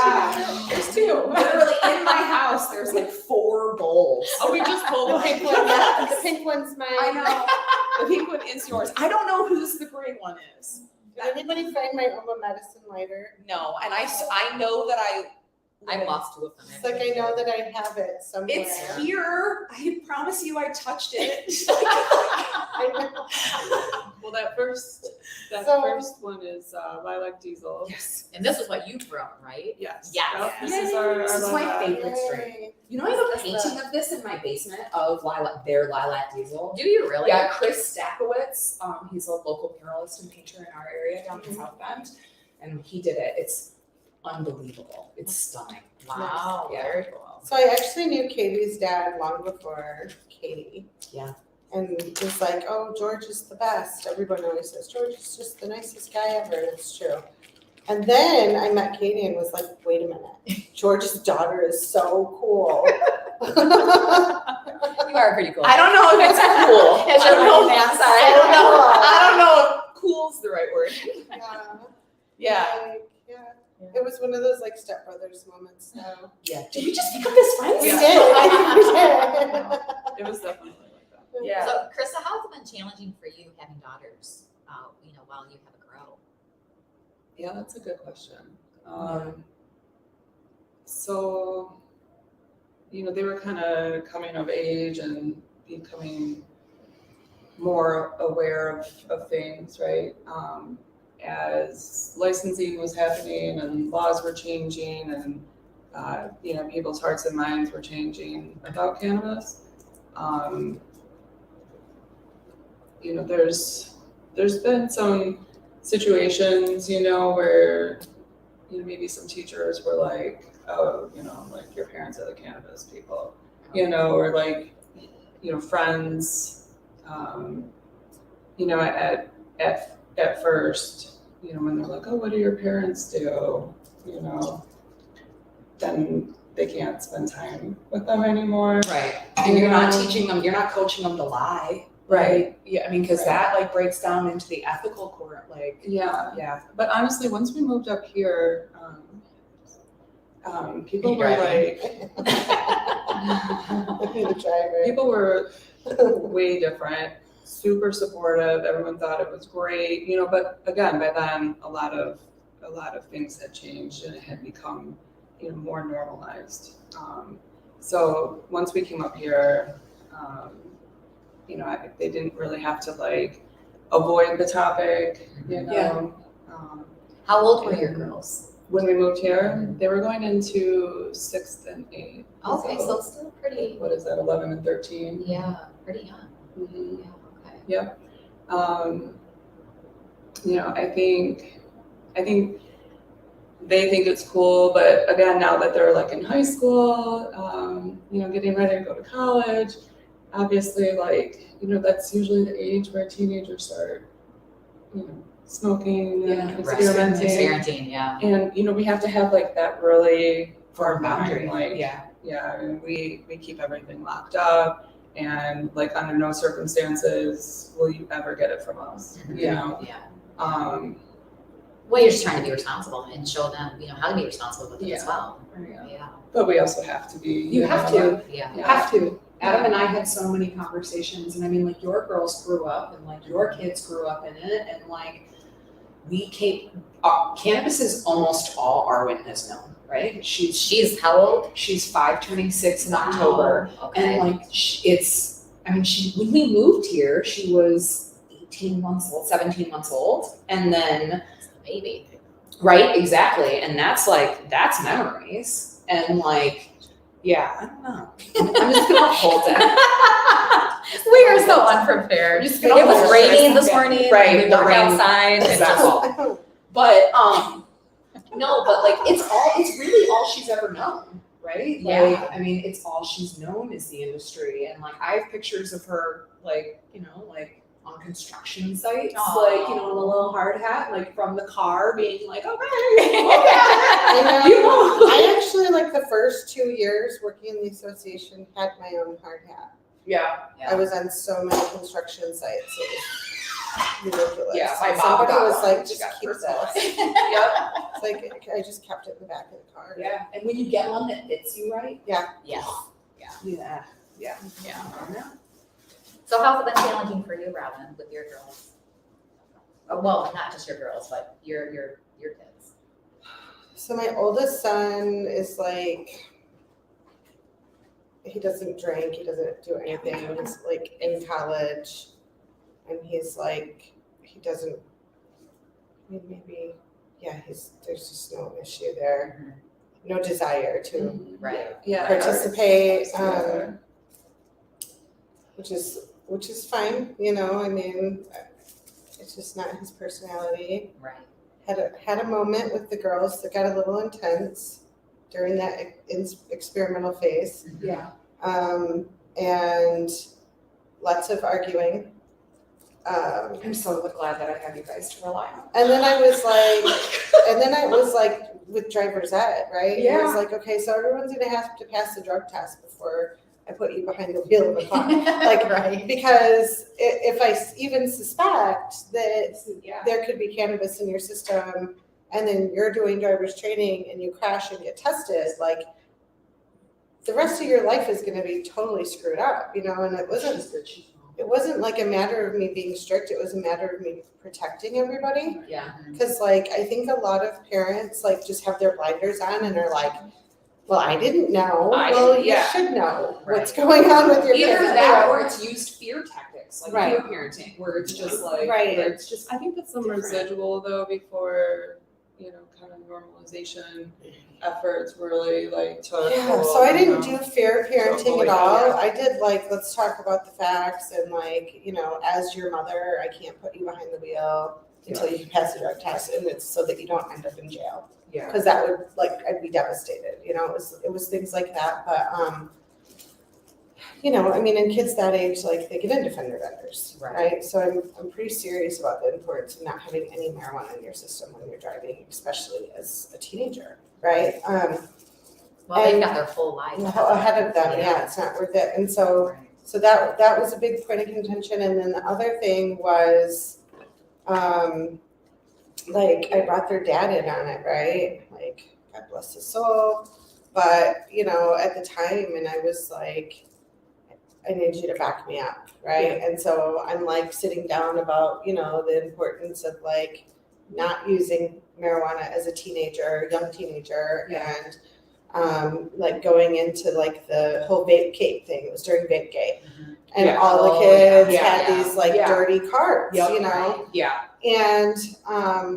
Speaker 2: There's two. Literally in my house, there's like 4 bowls.
Speaker 4: Oh, we just pulled
Speaker 3: The
Speaker 4: one.
Speaker 3: pink one, the pink one's mine.
Speaker 2: I know. The pink one is yours. I don't know whose the gray one is.
Speaker 3: Did anybody find my Oma medicine lighter?
Speaker 2: No, and I know that
Speaker 1: I've lost 2 of them.
Speaker 3: It's like I know that I have it somewhere.
Speaker 2: it's here. I promise you, I touched it.
Speaker 3: I know.
Speaker 4: Well, that first one is lilac diesel.
Speaker 2: Yes.
Speaker 1: And this is what you brought, right?
Speaker 4: Yes.
Speaker 1: Yes.
Speaker 4: Yep, this
Speaker 2: Yay.
Speaker 4: is our
Speaker 2: This is my
Speaker 4: lilac.
Speaker 2: favorite strain. You know, I have a painting of this in my basement of their lilac diesel.
Speaker 1: Do you really?
Speaker 2: Yeah, Chris Stakowitz, he's a local muralist and painter in our area down in South Bend, and he did it. It's unbelievable. It's stunning.
Speaker 1: Wow,
Speaker 2: Yeah.
Speaker 1: very cool.
Speaker 3: So I actually knew Katie's dad long before Katie.
Speaker 2: Yeah.
Speaker 3: And was like, oh, George is the best. Everyone always says, George is just the nicest guy ever. And it's true. And then I met Katie and was like, wait a minute. George's daughter is so cool.
Speaker 1: You are pretty cool.
Speaker 2: I don't know if it's cool.
Speaker 1: As
Speaker 2: I
Speaker 1: your
Speaker 2: don't know.
Speaker 1: little man side.
Speaker 2: I don't know if cool's the right word. Yeah.
Speaker 3: Like, yeah. It was one of those like stepbrothers moments. So.
Speaker 2: Yeah. Did we just pick up his friends?
Speaker 3: We
Speaker 4: Yeah.
Speaker 3: did. I think we did.
Speaker 4: It was definitely like that.
Speaker 2: Yeah.
Speaker 1: So, Krista, how has it been challenging for you having daughters, while you have a girl?
Speaker 4: Yeah, that's a good question. So, they were kind of coming of age and becoming more aware of things, right? As licensing was happening and laws were changing and, people's hearts and minds were changing about cannabis. There's been some situations, where, maybe some teachers were like, oh, like your parents are the cannabis people, or like, friends, at first, when they're like, oh, what do your parents do? Then they can't spend time with them anymore.
Speaker 2: Right. And you're not teaching them, you're not coaching them to lie. Right. Yeah. I mean, because that like breaks down into the ethical court. Like,
Speaker 4: Yeah. But honestly, once we moved up here, people were
Speaker 1: Driving.
Speaker 4: like, people were way different, super supportive. Everyone thought it was great, but again, by then a lot of things had changed and it had become, more normalized. So once we came up here, they didn't really have to like avoid the topic,
Speaker 2: Yeah.
Speaker 1: How old were your girls?
Speaker 4: When we moved here, they were going into 6th and 8th.
Speaker 1: Okay, so still pretty.
Speaker 4: What is that, 11 and 13?
Speaker 1: Yeah, pretty young.
Speaker 4: Mm-hmm.
Speaker 1: Yeah, okay.
Speaker 4: I think they think it's cool, but again, now that they're like in high school, getting ready to go to college, obviously, like, that's usually the age where teenagers start, smoking and
Speaker 1: Experimenting, yeah.
Speaker 4: And, we have to have like that really
Speaker 2: firm boundary.
Speaker 4: like,
Speaker 2: Yeah.
Speaker 4: and we keep everything locked up. And like under no circumstances will you ever get it from us,
Speaker 1: Yeah.
Speaker 4: Um,
Speaker 1: Well, you're just trying to be responsible and show them, how to be responsible with it as well. Yeah.
Speaker 4: But we also have to be.
Speaker 2: You have to.
Speaker 1: Yeah.
Speaker 2: You have to. Adam and I had so many conversations, and I mean, like, your girls grew up and like your kids grew up in it, and like cannabis is almost all Arwen has known, right?
Speaker 1: She's how old?
Speaker 2: She's 5 turning 6 in October.
Speaker 1: Okay.
Speaker 2: And like when we moved here, she was 18 months old, 17 months old. And then
Speaker 1: Baby.
Speaker 2: right, exactly. And that's memories. And like, yeah, I don't know. I'm just gonna hold it.
Speaker 1: We are so unprepared.
Speaker 2: Just
Speaker 1: It
Speaker 2: gonna
Speaker 1: was
Speaker 2: hold
Speaker 1: raining
Speaker 2: it.
Speaker 1: this morning.
Speaker 2: Right,
Speaker 1: We
Speaker 2: the
Speaker 1: walked
Speaker 2: rain.
Speaker 1: outside. And
Speaker 2: Exactly.
Speaker 1: just,
Speaker 2: But no, but like it's really all she's ever known, right?
Speaker 1: Yeah.
Speaker 2: Like, I mean, it's all she's known is the industry. And like I have pictures of her like, like on construction sites,
Speaker 1: Aw.
Speaker 2: like, in a little hard hat, like from the car being like, okay,
Speaker 3: I
Speaker 2: You
Speaker 3: know.
Speaker 2: know.
Speaker 3: I actually, like, the first 2 years working in the association had my own hard hat.
Speaker 2: Yeah.
Speaker 3: I was on so many construction sites. It was ridiculous.
Speaker 2: Yeah, my mom
Speaker 3: Somebody
Speaker 2: got
Speaker 3: was
Speaker 2: one.
Speaker 3: like,
Speaker 2: She
Speaker 3: just
Speaker 2: got
Speaker 3: keep
Speaker 2: personalized.
Speaker 3: this.
Speaker 2: Yep.
Speaker 3: It's like, I just kept it in the back of the car.
Speaker 2: Yeah. And when you get one that fits you right.
Speaker 1: yes.
Speaker 2: Yeah.
Speaker 1: Yeah.
Speaker 2: Yeah.
Speaker 1: So how's it been challenging for you, Robin, with your girls? Oh, well, not just your girls, but your kids.
Speaker 3: So my oldest son is like, he doesn't drink, he doesn't do anything, he's like in college. And he's like, he doesn't, I mean, maybe, yeah, there's just no issue there. No desire to
Speaker 1: Right.
Speaker 4: Yeah.
Speaker 3: participate,
Speaker 4: Yeah.
Speaker 3: which is fine, I mean, it's just not his personality.
Speaker 1: Right.
Speaker 3: Had a moment with the girls that got a little intense during that experimental phase.
Speaker 2: Yeah.
Speaker 3: And lots of arguing.
Speaker 2: I'm so glad that I have you guys to rely on.
Speaker 3: And then I was like with driver's ed, right? It was
Speaker 2: Yeah.
Speaker 3: like, okay, so everyone's gonna have to pass the drug test before I put you behind the wheel of a car. Like,
Speaker 1: right.
Speaker 3: because if I even suspect that
Speaker 2: Yeah.
Speaker 3: there could be cannabis in your system, and then you're doing driver's training and you crash and get tested, like, the rest of your life is gonna be totally screwed up, and it wasn't like a matter of me being strict, it was a matter of me protecting everybody.
Speaker 2: Yeah.
Speaker 3: Cause like, I think a lot of parents like just have their blinders on and are like, well, I didn't know. Well, you should know what's going on with your
Speaker 2: Either
Speaker 3: kids.
Speaker 2: that or it's used fear tactics, like
Speaker 3: Right.
Speaker 2: fear parenting, where it's just like,
Speaker 3: Right.
Speaker 2: where it's just
Speaker 4: I think that's some
Speaker 2: different.
Speaker 4: residual though before, kind of normalization efforts really like took.
Speaker 3: Yeah,
Speaker 4: hold,
Speaker 3: so I
Speaker 4: you
Speaker 3: didn't
Speaker 4: know.
Speaker 3: do fair parenting
Speaker 4: Oh,
Speaker 3: at
Speaker 4: yeah,
Speaker 3: all.
Speaker 4: yeah.
Speaker 3: I did like, let's talk about the facts and like, as your mother, I can't put you behind the wheel until you pass the drug test, and it's so that you don't end up in jail.
Speaker 2: Yeah.
Speaker 3: Cause that would, like, I'd be devastated, it was things like that, but, I mean, in kids that age, like, they get into fender benders, right? So I'm pretty serious about the importance of not having any marijuana in your system when you're driving, especially as a teenager, right?
Speaker 1: Well, they've got their full life
Speaker 3: Ahead of them, yeah, it's not worth it, and so that was a big point of contention, and then the other thing was, like, I brought their dad in on it, right? Like, God bless his soul, but, at the time, and I was like, I need you to back me up, right? And so I'm like sitting down about, the importance of like not using marijuana as a teenager, young teenager, and like going into like the whole vape cape thing. It was during Vape Gate. And all the kids had these like dirty carts,
Speaker 2: Yeah.
Speaker 3: And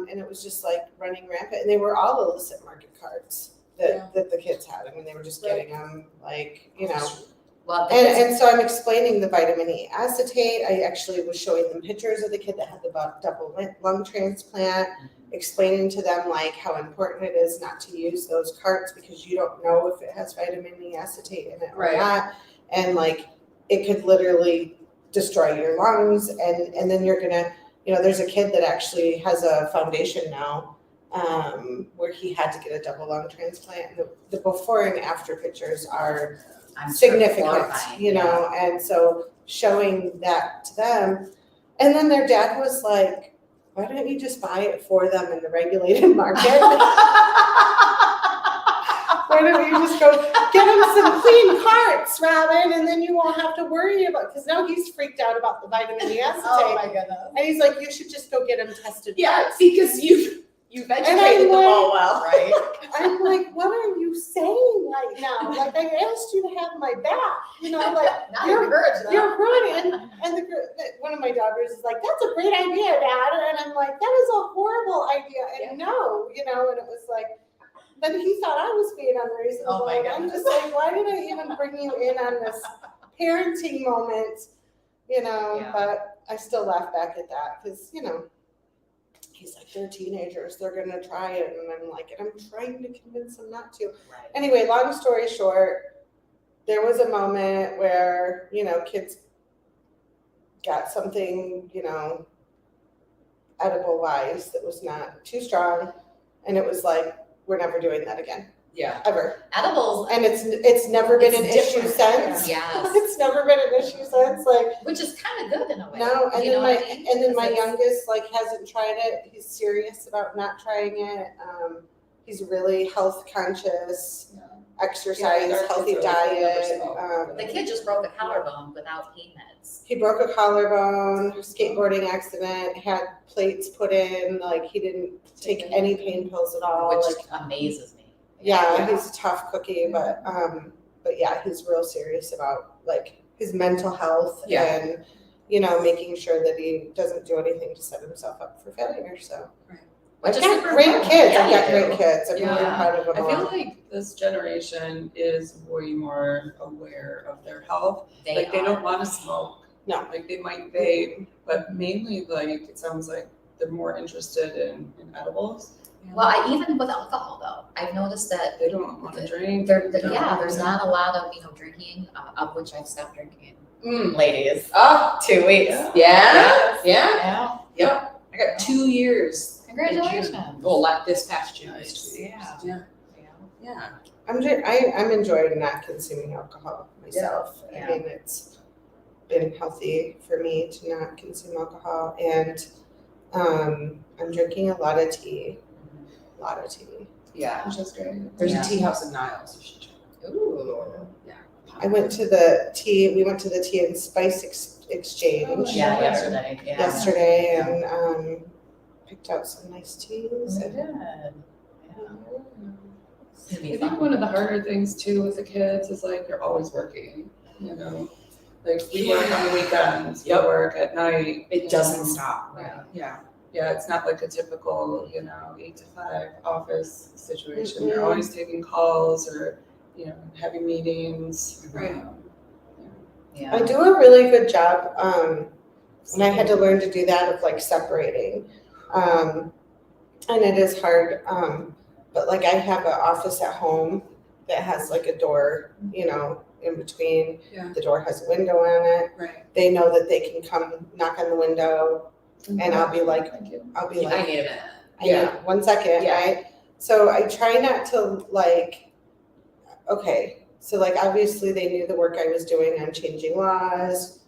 Speaker 3: it was just like running rampant, and they were all illicit market cards that the kids had. I mean, they were just getting them like,
Speaker 1: Well,
Speaker 3: And so I'm explaining the vitamin E acetate. I actually was showing them pictures of the kid that had the double lung transplant, explaining to them like how important it is not to use those carts because you don't know if it has vitamin E acetate in it or not. And like, it could literally destroy your lungs. And then you're gonna, there's a kid that actually has a foundation now, where he had to get a double lung transplant. The before and after pictures are significant, and so showing that to them. And then their dad was like, why don't you just buy it for them in the regulated market? Why don't you just go get him some clean carts, Robin, and then you won't have to worry about, because now he's freaked out about the vitamin E acetate.
Speaker 1: Oh my goodness.
Speaker 3: And he's like, you should just go get him tested.
Speaker 2: Yeah,
Speaker 3: first.
Speaker 2: because you've educated them all well.
Speaker 1: Right.
Speaker 3: I'm like, what are you saying right now? Like, I asked you to have my back, you know, like,
Speaker 1: Not
Speaker 3: you're
Speaker 1: encouraged though.
Speaker 3: You're right. And one of my daughters is like, that's a great idea, Dad. And I'm like, that is a horrible idea. And no, you know, and it was like, then he thought I was being unreasonable.
Speaker 1: Oh my
Speaker 3: And I'm just like, why did I even bring you in on this parenting moment? You know,
Speaker 1: Yeah.
Speaker 3: but I still laugh back at that because, you know, he's like, they're teenagers, they're gonna try it. And I'm like, and I'm trying to convince them not to.
Speaker 1: Right.
Speaker 3: Anyway, long story short, there was a moment where, you know, kids got something, you know, edible wise that was not too strong. And it was like, we're never doing that again,
Speaker 2: Yeah.
Speaker 3: ever.
Speaker 1: Edibles,
Speaker 3: And it's never been
Speaker 2: It's
Speaker 3: an issue
Speaker 2: different,
Speaker 3: since.
Speaker 1: yes,
Speaker 3: It's never been an issue since, like,
Speaker 1: which is kind of good in a way.
Speaker 3: no, and
Speaker 1: you know
Speaker 3: then
Speaker 1: what I mean?
Speaker 3: and then my
Speaker 1: 'Cause it's-
Speaker 3: youngest like hasn't tried it. He's serious about not trying it. He's really health conscious, exercise,
Speaker 4: Yeah, our
Speaker 3: healthy
Speaker 4: kids are like, they never
Speaker 3: diet.
Speaker 4: smoke.
Speaker 1: The kid just broke a collarbone without pain meds.
Speaker 3: He broke a collarbone, skateboarding accident, had plates put in, like he didn't take any pain pills at all.
Speaker 1: Which
Speaker 3: Like,
Speaker 1: amazes me.
Speaker 3: yeah, he's a tough cookie, but yeah, he's real serious about like his mental health
Speaker 2: Yeah.
Speaker 3: and, you know, making sure that he doesn't do anything to set himself up for failure. So
Speaker 1: Which
Speaker 3: I've
Speaker 1: is
Speaker 3: got
Speaker 1: super
Speaker 3: great
Speaker 1: important.
Speaker 3: kids.
Speaker 1: Yeah,
Speaker 3: I've got
Speaker 1: you
Speaker 3: great
Speaker 1: do.
Speaker 3: kids. I'm really
Speaker 4: Yeah.
Speaker 3: proud of them
Speaker 4: I feel
Speaker 3: all.
Speaker 4: like this generation is way more aware of their health.
Speaker 1: They
Speaker 4: Like they
Speaker 1: are.
Speaker 4: don't want to smoke.
Speaker 3: No.
Speaker 4: Like they might vape, but mainly like it sounds like they're more interested in edibles.
Speaker 1: Well, even with alcohol though, I've noticed that
Speaker 4: They don't want to drink.
Speaker 1: there's not a lot of, you know, drinking, of which I've stopped drinking. Ladies,
Speaker 2: Oh,
Speaker 1: 2 weeks.
Speaker 2: yeah. Yeah.
Speaker 1: Yeah.
Speaker 2: Yep. I got 2 years.
Speaker 1: Congratulations.
Speaker 2: Well, this past June was 2 years.
Speaker 1: Yeah.
Speaker 2: Yeah.
Speaker 3: I'm enjoying not consuming alcohol myself.
Speaker 1: Yeah.
Speaker 3: I mean, it's been healthy for me to not consume alcohol, and I'm drinking a lot of tea. A lot of tea.
Speaker 2: Yeah.
Speaker 4: Which is great.
Speaker 2: There's
Speaker 1: Yeah.
Speaker 2: a tea house in Niles. You should check.
Speaker 1: Ooh.
Speaker 3: We went to the tea and spice exchange
Speaker 4: Oh,
Speaker 1: Yeah, yesterday. Yeah.
Speaker 3: yesterday and picked out some nice teas.
Speaker 1: I
Speaker 3: And,
Speaker 1: did. Yeah. It's gonna
Speaker 4: I
Speaker 1: be
Speaker 4: think
Speaker 1: fun.
Speaker 4: one of the harder things too with the kids is like you're always working, you know. Like we work on the weekends, we
Speaker 2: Yep.
Speaker 4: work at night.
Speaker 2: It doesn't stop.
Speaker 4: Yeah.
Speaker 2: Yeah.
Speaker 4: Yeah, it's not like a typical, you know, 8 to 5 office situation.
Speaker 3: Mhm.
Speaker 4: You're always taking calls or, you know, having meetings.
Speaker 2: Right.
Speaker 1: Yeah.
Speaker 3: I do a really good job, and I had to learn to do that of like separating. And it is hard, but like I have an office at home that has like a door, you know, in between.
Speaker 2: Yeah.
Speaker 3: The door has a window on it.
Speaker 2: Right.
Speaker 3: They know that they can come knock on the window, and I'll be like,
Speaker 4: Thank you.
Speaker 3: I need a minute. I
Speaker 2: Yeah.
Speaker 3: need 1 second,
Speaker 2: Yeah.
Speaker 3: right? So I try not to like, okay, so like obviously they knew the work I was doing on changing laws,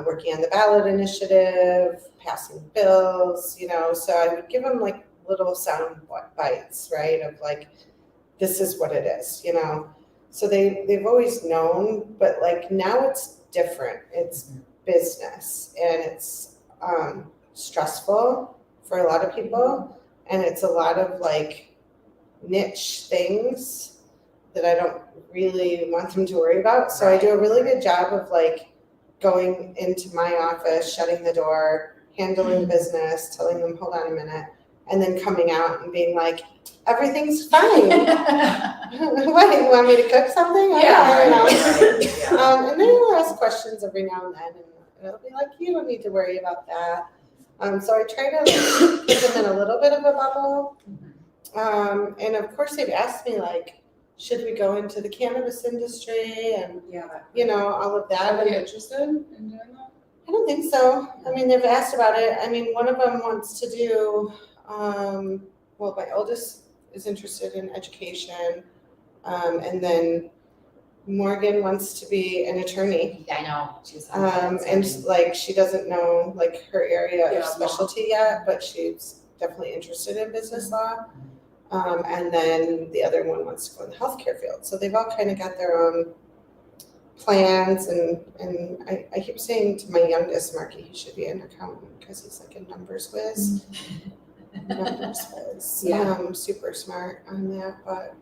Speaker 3: working on the ballot initiative, passing bills, you know, so I would give them like little sound bites, right, of like, this is what it is, you know? So they've always known, but like now it's different. It's business and it's stressful for a lot of people, and it's a lot of like niche things that I don't really want them to worry about. So I do a really good job of like going into my office, shutting the door, handling business, telling them, hold on a minute, and then coming out and being like, everything's fine. What, you want me to cook something? I don't know. And then they'll ask questions every now and then, and it'll be like, you don't need to worry about that. So I try to like, put them in a little bit of a bubble. And of course they've asked me like, should we go into the cannabis industry and, you know, all of that.
Speaker 4: Are
Speaker 3: And
Speaker 4: you interested in doing that?
Speaker 3: I don't think so. I mean, they've asked about it. I mean, one of them wants to do, well, my oldest is interested in education. And then Morgan wants to be an attorney.
Speaker 1: I know. She's
Speaker 3: And like, she doesn't know like her area
Speaker 2: Yeah,
Speaker 3: of specialty yet, but she's definitely interested in business law. And then the other one wants to go in the healthcare field. So they've all kind of got their own plans, and I keep saying to my youngest, Marky, he should be an accountant because he's like a numbers whiz. Numbers whiz. Super smart on that, but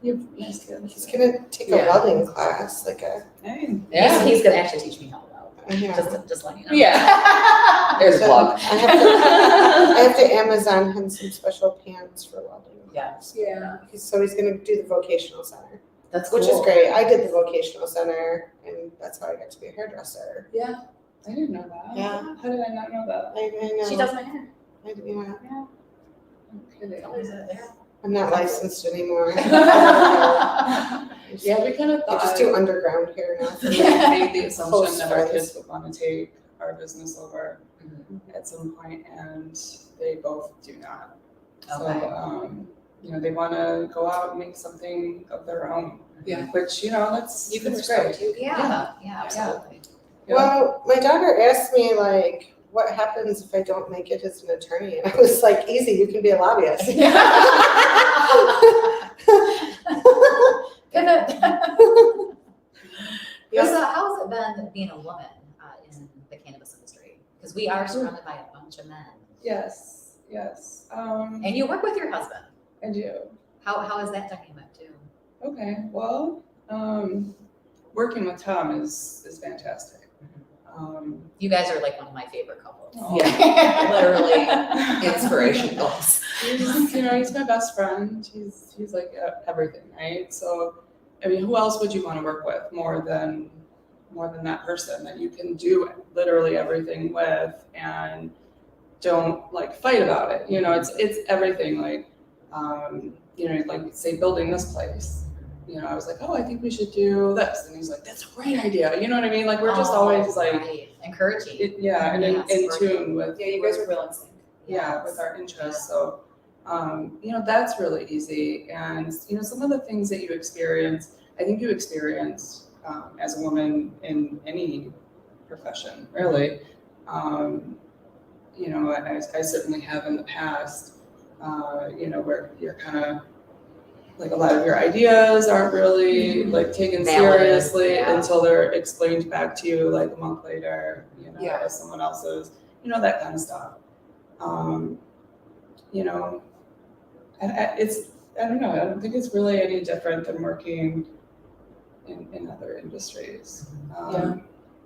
Speaker 3: he's gonna take a welding class, like a
Speaker 1: He's gonna actually teach me how to weld. Just let you know.
Speaker 2: Yeah. There's a plug.
Speaker 3: I have to Amazon him some special pants for welding.
Speaker 1: Yes.
Speaker 2: Yeah.
Speaker 3: So he's gonna do the vocational center,
Speaker 1: That's cool.
Speaker 3: which is great. I did the vocational center, and that's how I got to be a hairdresser.
Speaker 2: Yeah.
Speaker 4: I didn't know that.
Speaker 3: Yeah.
Speaker 4: How did I not know that?
Speaker 3: I know.
Speaker 1: She does my hair.
Speaker 3: Yeah.
Speaker 4: Okay.
Speaker 3: I'm not licensed anymore.
Speaker 4: Yeah, we kind of
Speaker 3: I
Speaker 4: thought.
Speaker 3: just do underground hair now.
Speaker 4: We made the assumption
Speaker 3: Close
Speaker 4: that our
Speaker 3: friends.
Speaker 4: kids would want to take our business over at some point, and they both do not.
Speaker 1: Okay.
Speaker 4: So, they want to go out and make something of their own.
Speaker 2: Yeah.
Speaker 4: Which, that's
Speaker 1: You can
Speaker 4: that's
Speaker 1: respect
Speaker 4: great.
Speaker 1: too. Yeah, absolutely.
Speaker 4: Yeah.
Speaker 3: Well, my daughter asked me, like, what happens if I don't make it as an attorney? And I was like, easy, you can be a lobbyist.
Speaker 1: Pivot.
Speaker 3: Yeah.
Speaker 1: So how has it been being a woman in the cannabis industry? Because we are surrounded by a bunch of men.
Speaker 4: Yes.
Speaker 1: And you work with your husband.
Speaker 4: I do.
Speaker 1: How is that dynamic too?
Speaker 4: Okay. Well, working with Tom is fantastic.
Speaker 1: You guys are like one of my favorite couples.
Speaker 4: Oh.
Speaker 2: Yeah. Literally inspirational.
Speaker 4: He's my best friend. He's like everything, right? So, who else would you want to work with more than that person that you can do literally everything with and don't like fight about it? It's everything. Like, like say building this place. I was like, oh, I think we should do this, and he's like, that's a great idea. You know what I mean? Like we're just always like
Speaker 1: encouraging.
Speaker 4: In tune with.
Speaker 2: Yeah, you guys are real in sync.
Speaker 4: Yeah, with our interests. So, that's really easy. And, some of the things that you experience, I think you experience as a woman in any profession, really. I certainly have in the past, where you're kind of, like a lot of your ideas aren't really like taken
Speaker 1: Valid,
Speaker 4: seriously until they're explained back to you like a month later, as someone else's, that kind of stuff. I don't know. I don't think it's really any different than working in other industries.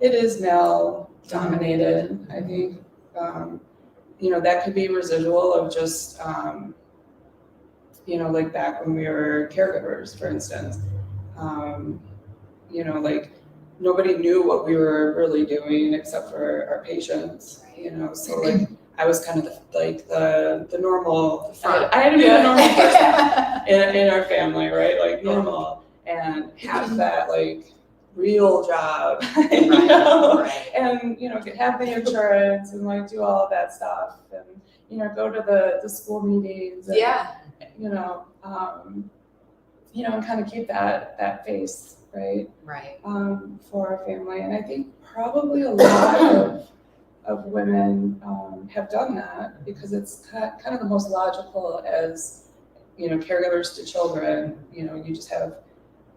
Speaker 4: It is male dominated. I think, that could be residual of just, like back when we were caregivers, for instance, like nobody knew what we were really doing except for our patients, so like I was kind of the normal, I had to be the normal person in our family, right? Like normal, and have that like real job, and have the insurance and like do all of that stuff, and go to the school meetings, and, and kind of keep that face, right?
Speaker 1: Right.
Speaker 4: For our family, and I think probably a lot of women have done that because it's kind of the most logical as, caregivers to children. You just have,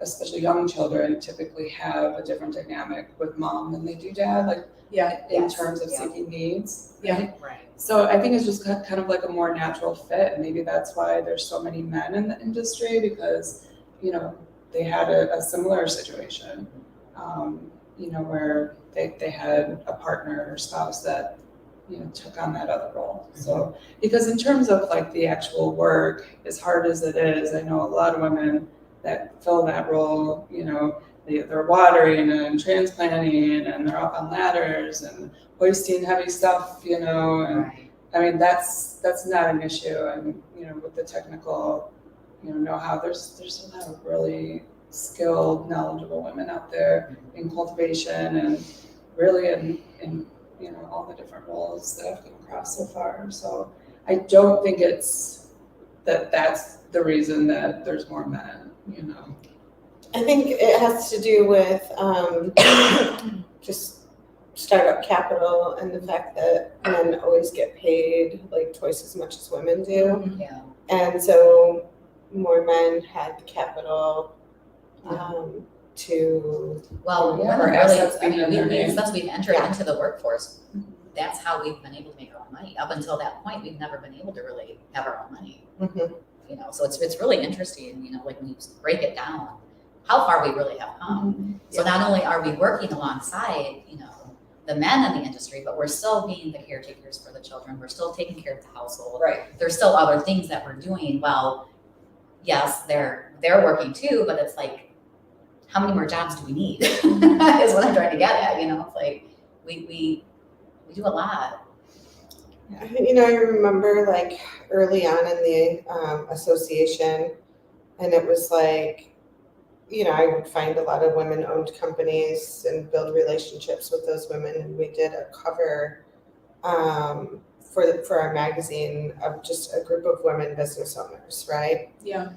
Speaker 4: especially young children, typically have a different dynamic with mom than they do dad, in terms of seeking needs.
Speaker 2: Yeah.
Speaker 1: Right.
Speaker 4: So I think it's just kind of like a more natural fit, and maybe that's why there's so many men in the industry because, they had a similar situation, where they had a partner or spouse that, took on that other role. So, because in terms of like the actual work, as hard as it is, I know a lot of women that fill that role, they're watering and transplanting and they're up on ladders and hoisting heavy stuff, and
Speaker 1: Right.
Speaker 4: I mean, that's not an issue. And, with the technical, know-how, there's a lot of really skilled, knowledgeable women out there in cultivation and really in all the different roles that I've come across so far. So I don't think it's that's the reason that there's more men,
Speaker 3: I think it has to do with just startup capital and the fact that men always get paid like twice as much as women do.
Speaker 1: Yeah.
Speaker 3: And so more men had the capital to,
Speaker 1: Well,
Speaker 3: Yeah,
Speaker 1: women
Speaker 4: or
Speaker 1: really,
Speaker 4: assets
Speaker 1: I mean,
Speaker 4: being in their name.
Speaker 1: since we've entered
Speaker 3: Yeah.
Speaker 1: into the workforce, that's how we've been able to make our own money. Up until that point, we've never been able to really have our own money. You know, so it's really interesting, you know, like when you break it down, how far we really have come. So not only are we working alongside, you know, the men in the industry, but we're still being the caretakers for the children. We're still taking care of the household.
Speaker 2: Right.
Speaker 1: There's still other things that we're doing. Well, yes, they're working too, but it's like, how many more jobs do we need? Is what I'm trying to get at. You know, it's like we do a lot.
Speaker 3: you know, I remember like early on in the association, and it was like, you know, I would find a lot of women-owned companies and build relationships with those women. And we did a cover for our magazine of just a group of women business owners, right?
Speaker 2: Yeah.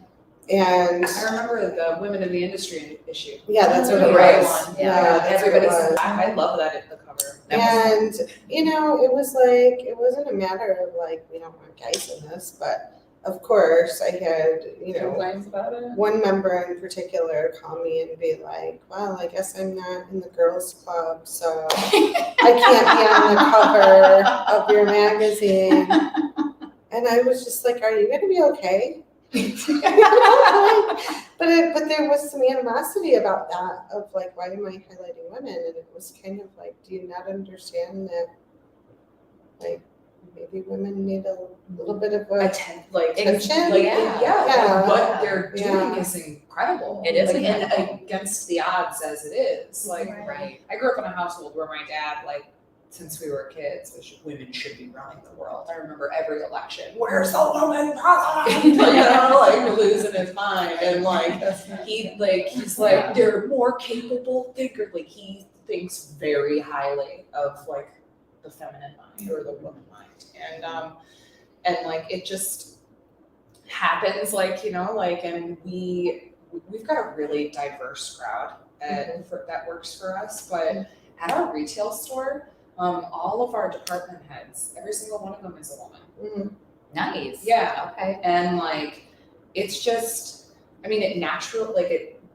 Speaker 3: And
Speaker 2: I remember the women in the industry issue.
Speaker 3: yeah, that's what it
Speaker 1: Right.
Speaker 3: was.
Speaker 1: Yeah,
Speaker 3: that's what it
Speaker 2: everybody's.
Speaker 3: was.
Speaker 2: I love that at the cover.
Speaker 3: And you know, it was like, it wasn't a matter of like, we don't want guys in this, but of course I had, you know,
Speaker 4: Complaints about it?
Speaker 3: one member in particular call me and be like, well, I guess I'm not in the girls club, so I can't be on the cover of your magazine. And I was just like, are you gonna be okay? But there was some animosity about that of like, why am I highlighting women? And it was kind of like, do you not understand that like maybe women need a little bit of a
Speaker 2: Attention.
Speaker 3: Yeah.
Speaker 2: What they're doing
Speaker 3: Yeah.
Speaker 2: is incredible.
Speaker 1: It is
Speaker 2: like,
Speaker 1: incredible.
Speaker 2: and against the odds as it is. Like,
Speaker 1: Right.
Speaker 2: I grew up in a household where my dad, like, since we were kids, women should be running the world. I remember every election, where's the woman president? You know, like losing his mind. And like he's like, they're more capable thinker. Like he thinks very highly of like the feminine mind or the woman mind. And like it just happens, like, you know, like, and we've got a really diverse crowd that works for us. But at our retail store, all of our department heads, every single one of them is a woman.
Speaker 1: Nice.
Speaker 2: Yeah.
Speaker 1: Okay.
Speaker 2: And like, it's just, I mean, it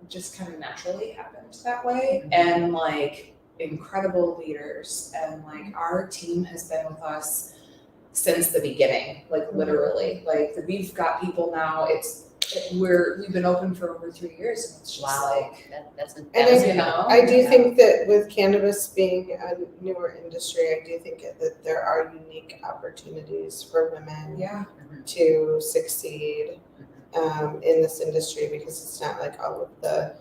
Speaker 2: just kind of naturally happened that way. And like, incredible leaders. And like, our team has been with us since the beginning, like literally. Like, we've got people now, we've been open for over 3 years, and it's just like
Speaker 1: that's
Speaker 3: And
Speaker 2: you know.
Speaker 3: I do think that with cannabis being a newer industry, I do think that there are unique opportunities for women to succeed in this industry, because it's not like all of the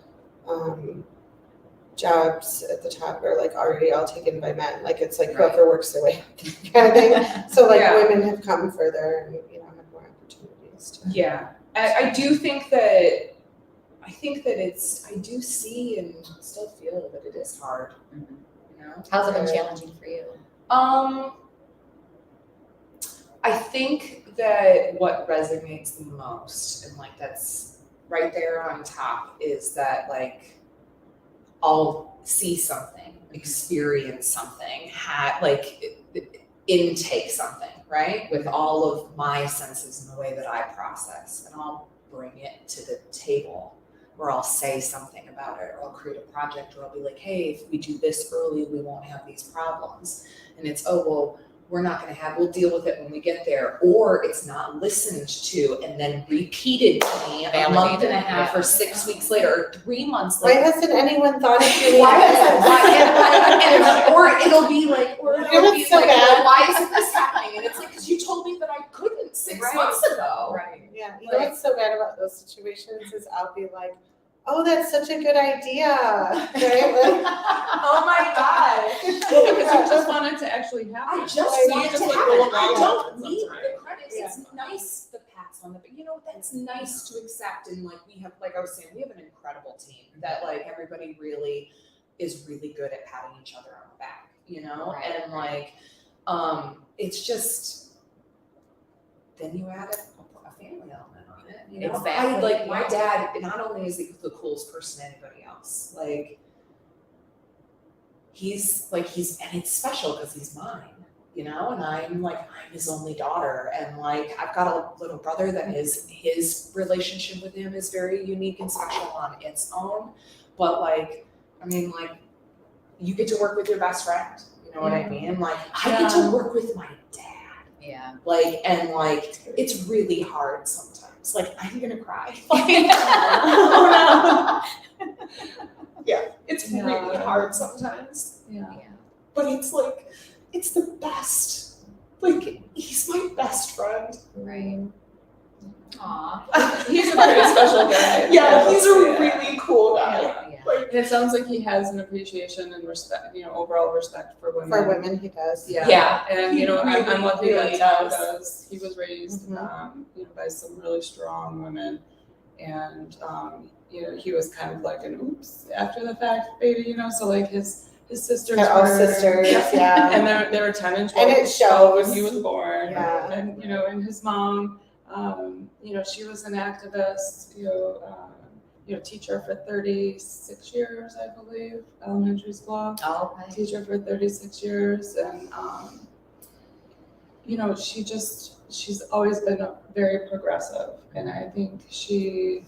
Speaker 3: jobs at the top are like already all taken by men. Like it's like whoever works their way up kind of thing. So like women have come further and, you know, have more opportunities to.
Speaker 2: Yeah. I do think that, I do see and still feel that it is hard, you know?
Speaker 1: How's it been challenging for you?
Speaker 2: I think that what resonates the most, and like that's right there on top, is that like I'll see something, experience something, intake something, right? With all of my senses and the way that I process, and I'll bring it to the table, or I'll say something about it, or I'll create a project, or I'll be like, hey, if we do this early, we won't have these problems. And it's, oh, well, we'll deal with it when we get there. Or it's not listened to and then repeated to me a month and a half or 6 weeks later, or 3 months
Speaker 3: Why
Speaker 2: later.
Speaker 3: hasn't anyone thought of doing
Speaker 2: Why is
Speaker 3: that?
Speaker 2: it? Or it'll be like,
Speaker 3: so bad.
Speaker 2: why isn't this happening? And it's like, because you told me that I couldn't 6 months ago.
Speaker 1: Right.
Speaker 3: Yeah, you know what's so bad about those situations is I'll be like, oh, that's such a good idea. Right? Like,
Speaker 2: Oh my God.
Speaker 4: Because you just want it to actually happen.
Speaker 2: I just
Speaker 3: Like,
Speaker 2: want it to
Speaker 4: like,
Speaker 2: happen.
Speaker 4: roll
Speaker 2: I
Speaker 4: around
Speaker 2: don't
Speaker 4: sometimes,
Speaker 2: need
Speaker 4: right?
Speaker 2: the credits. It's nice, the pats on the back. You know, that's nice to accept. And like we have, like I was saying, we have an incredible team that like everybody really is really good at patting each other on the back, you know?
Speaker 1: Right.
Speaker 2: And like, it's just, then you add a family element on it. You know,
Speaker 1: Exactly.
Speaker 2: my dad, not only is he the coolest person to anybody else, like and it's special because he's mine, you know, and I'm his only daughter, and like I've got a little brother that his relationship with him is very unique and special on its own, but like, I mean, like, you get to work with your best friend, you know what I mean? Like, I get to work with my dad.
Speaker 1: Yeah.
Speaker 2: Like, and like, it's really hard sometimes. Like, I'm gonna cry. Like, yeah, it's really hard sometimes.
Speaker 4: Yeah.
Speaker 2: But it's like, it's the best. Like, he's my best friend.
Speaker 1: Right. Aw.
Speaker 4: He's a very special guy.
Speaker 2: Yeah, he's a really cool guy.
Speaker 1: Yeah.
Speaker 2: Like,
Speaker 4: And it sounds like he has an appreciation and respect, overall respect for women.
Speaker 3: For women, he does.
Speaker 4: Yeah. And, I'm lucky
Speaker 2: really
Speaker 4: that he
Speaker 2: does.
Speaker 4: does. He was raised, by some really strong women. And, he was kind of like an oops after the fact baby, so like his sisters
Speaker 3: They're all
Speaker 4: were-
Speaker 3: sisters, yeah.
Speaker 4: And they were 10 and 12,
Speaker 3: And it shows.
Speaker 4: when he was born.
Speaker 3: Yeah.
Speaker 4: And, and his mom, she was an activist, teacher for 36 years, I believe, elementary school.
Speaker 1: Oh, okay.
Speaker 4: Teacher for 36 years. And, she's always been very progressive. And I think she,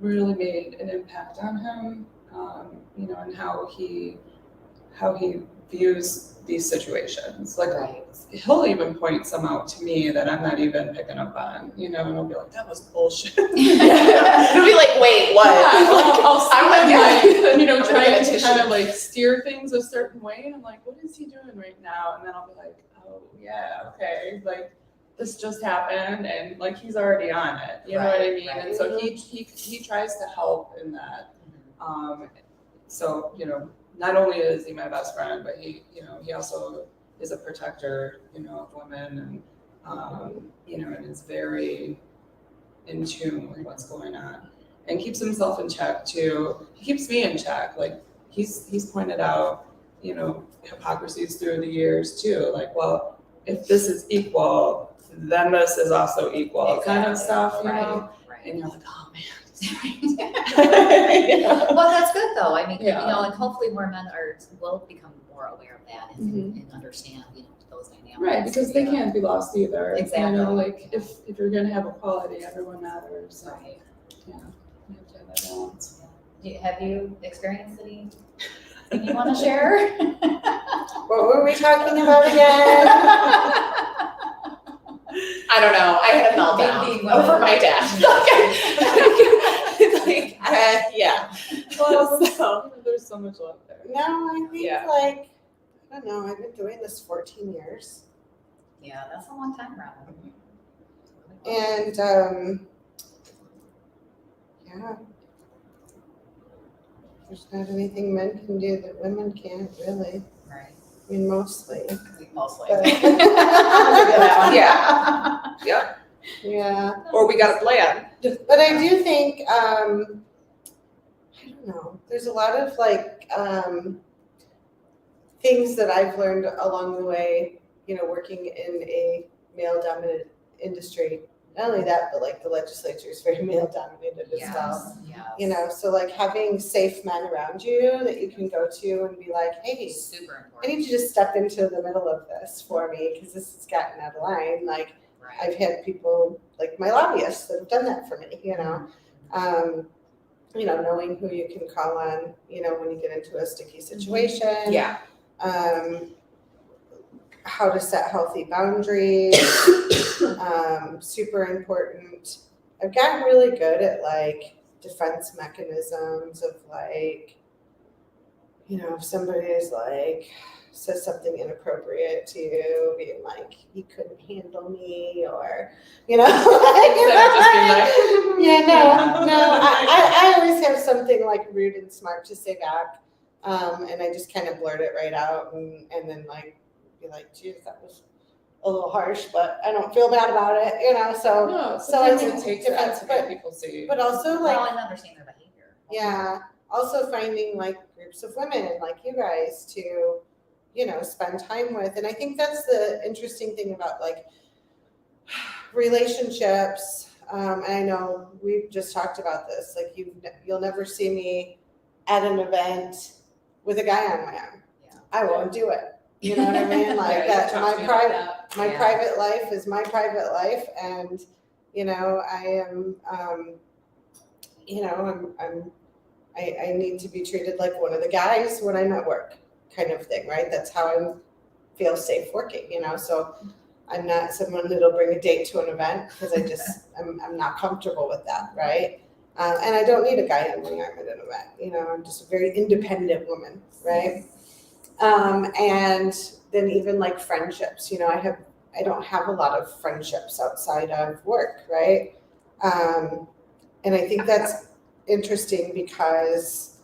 Speaker 4: really made an impact on him, and how he views these situations. Like,
Speaker 1: Right.
Speaker 4: he'll even point some out to me that I'm not even picking up on, and I'll be like, that was bullshit.
Speaker 2: It'll be like, wait, what?
Speaker 4: I'll see
Speaker 2: I'm like,
Speaker 4: him,
Speaker 2: I'm gonna
Speaker 4: trying
Speaker 2: get a
Speaker 4: to
Speaker 2: tissue.
Speaker 4: kind of like steer things a certain way. And I'm like, what is he doing right now? And then I'll be like, oh yeah, okay. Like, this just happened, and like he's already on it. You know what I mean?
Speaker 1: Right.
Speaker 4: And so he tries to help in that. So, not only is he my best friend, but he also is a protector, of women, and and is very in tune with what's going on, and keeps himself in check too. He keeps me in check. Like, he's pointed out, hypocrisies through the years too. Like, well, if this is equal, then this is also equal, kind of stuff,
Speaker 1: Right.
Speaker 4: And you're like, oh man.
Speaker 1: Well, that's good though. I mean,
Speaker 4: Yeah.
Speaker 1: and hopefully more men will become more aware of that and understand, those dynamics.
Speaker 4: Right, because they can't be lost either.
Speaker 1: Exactly.
Speaker 4: Like, if you're gonna have equality, everyone matters. So,
Speaker 1: Right.
Speaker 4: yeah, you have to have that balance.
Speaker 1: Have you experienced anything you want to share?
Speaker 3: What were we talking about again?
Speaker 2: I don't know. I had a meltdown
Speaker 1: Being
Speaker 2: over
Speaker 1: women.
Speaker 2: my dad. Yeah.
Speaker 4: Well,
Speaker 2: So,
Speaker 4: there's so much love there.
Speaker 3: No, I think
Speaker 2: Yeah.
Speaker 3: I don't know, I've been doing this 14 years.
Speaker 1: Yeah, that's a long time, Robin.
Speaker 3: And yeah. There's not anything men can do that women can't really.
Speaker 1: Right.
Speaker 3: I mean, mostly.
Speaker 1: Mostly.
Speaker 3: But-
Speaker 2: Yeah. Yeah.
Speaker 3: Yeah.
Speaker 2: Or we got a plan.
Speaker 3: But I do think, I don't know, there's a lot of like things that I've learned along the way, working in a male-dominated industry. Not only that, but like the legislature is very male-dominated as well.
Speaker 1: Yes.
Speaker 3: So like having safe men around you that you can go to and be like, hey,
Speaker 1: Super
Speaker 3: I
Speaker 1: important.
Speaker 3: need you to step into the middle of this for me because this has gotten out of line. Like,
Speaker 1: Right.
Speaker 3: I've had people like my lobbyists that have done that for me, knowing who you can call on, when you get into a sticky situation.
Speaker 2: Yeah.
Speaker 3: How to set healthy boundaries, super important. I've gotten really good at like defense mechanisms of like, if somebody is like, says something inappropriate to you, being like, you couldn't handle me, or,
Speaker 4: Instead of just being like,
Speaker 3: yeah, no, I always have something like rude and smart to say back, and I just kind of blurt it right out, and then like, be like, geez, that was a little harsh, but I don't feel bad about it, so.
Speaker 4: no,
Speaker 3: So I
Speaker 4: sometimes
Speaker 3: think
Speaker 4: it takes
Speaker 3: defense,
Speaker 4: that to make people see.
Speaker 3: But also
Speaker 1: Well,
Speaker 3: like,
Speaker 1: and understand their behavior.
Speaker 3: yeah, also finding like groups of women like you guys to, spend time with. And I think that's the interesting thing about like relationships. And I know we've just talked about this, like you'll never see me at an event with a guy on my arm.
Speaker 1: Yeah.
Speaker 3: I won't do it. You know what I mean? Like
Speaker 4: Yeah,
Speaker 3: that.
Speaker 4: you
Speaker 3: My
Speaker 4: talked to me about
Speaker 3: private,
Speaker 4: that.
Speaker 3: my
Speaker 1: Yeah.
Speaker 3: private life is my private life, and you know, I am, you know, I need to be treated like one of the guys when I'm at work, kind of thing, right? That's how I feel safe working, you know. So I'm not someone that'll bring a date to an event because I just I'm not comfortable with that, right? And I don't need a guy on my arm at an event, you know. I'm just a very independent woman, right? And then even like friendships, you know, I don't have a lot of friendships outside of work, right? And I think that's interesting because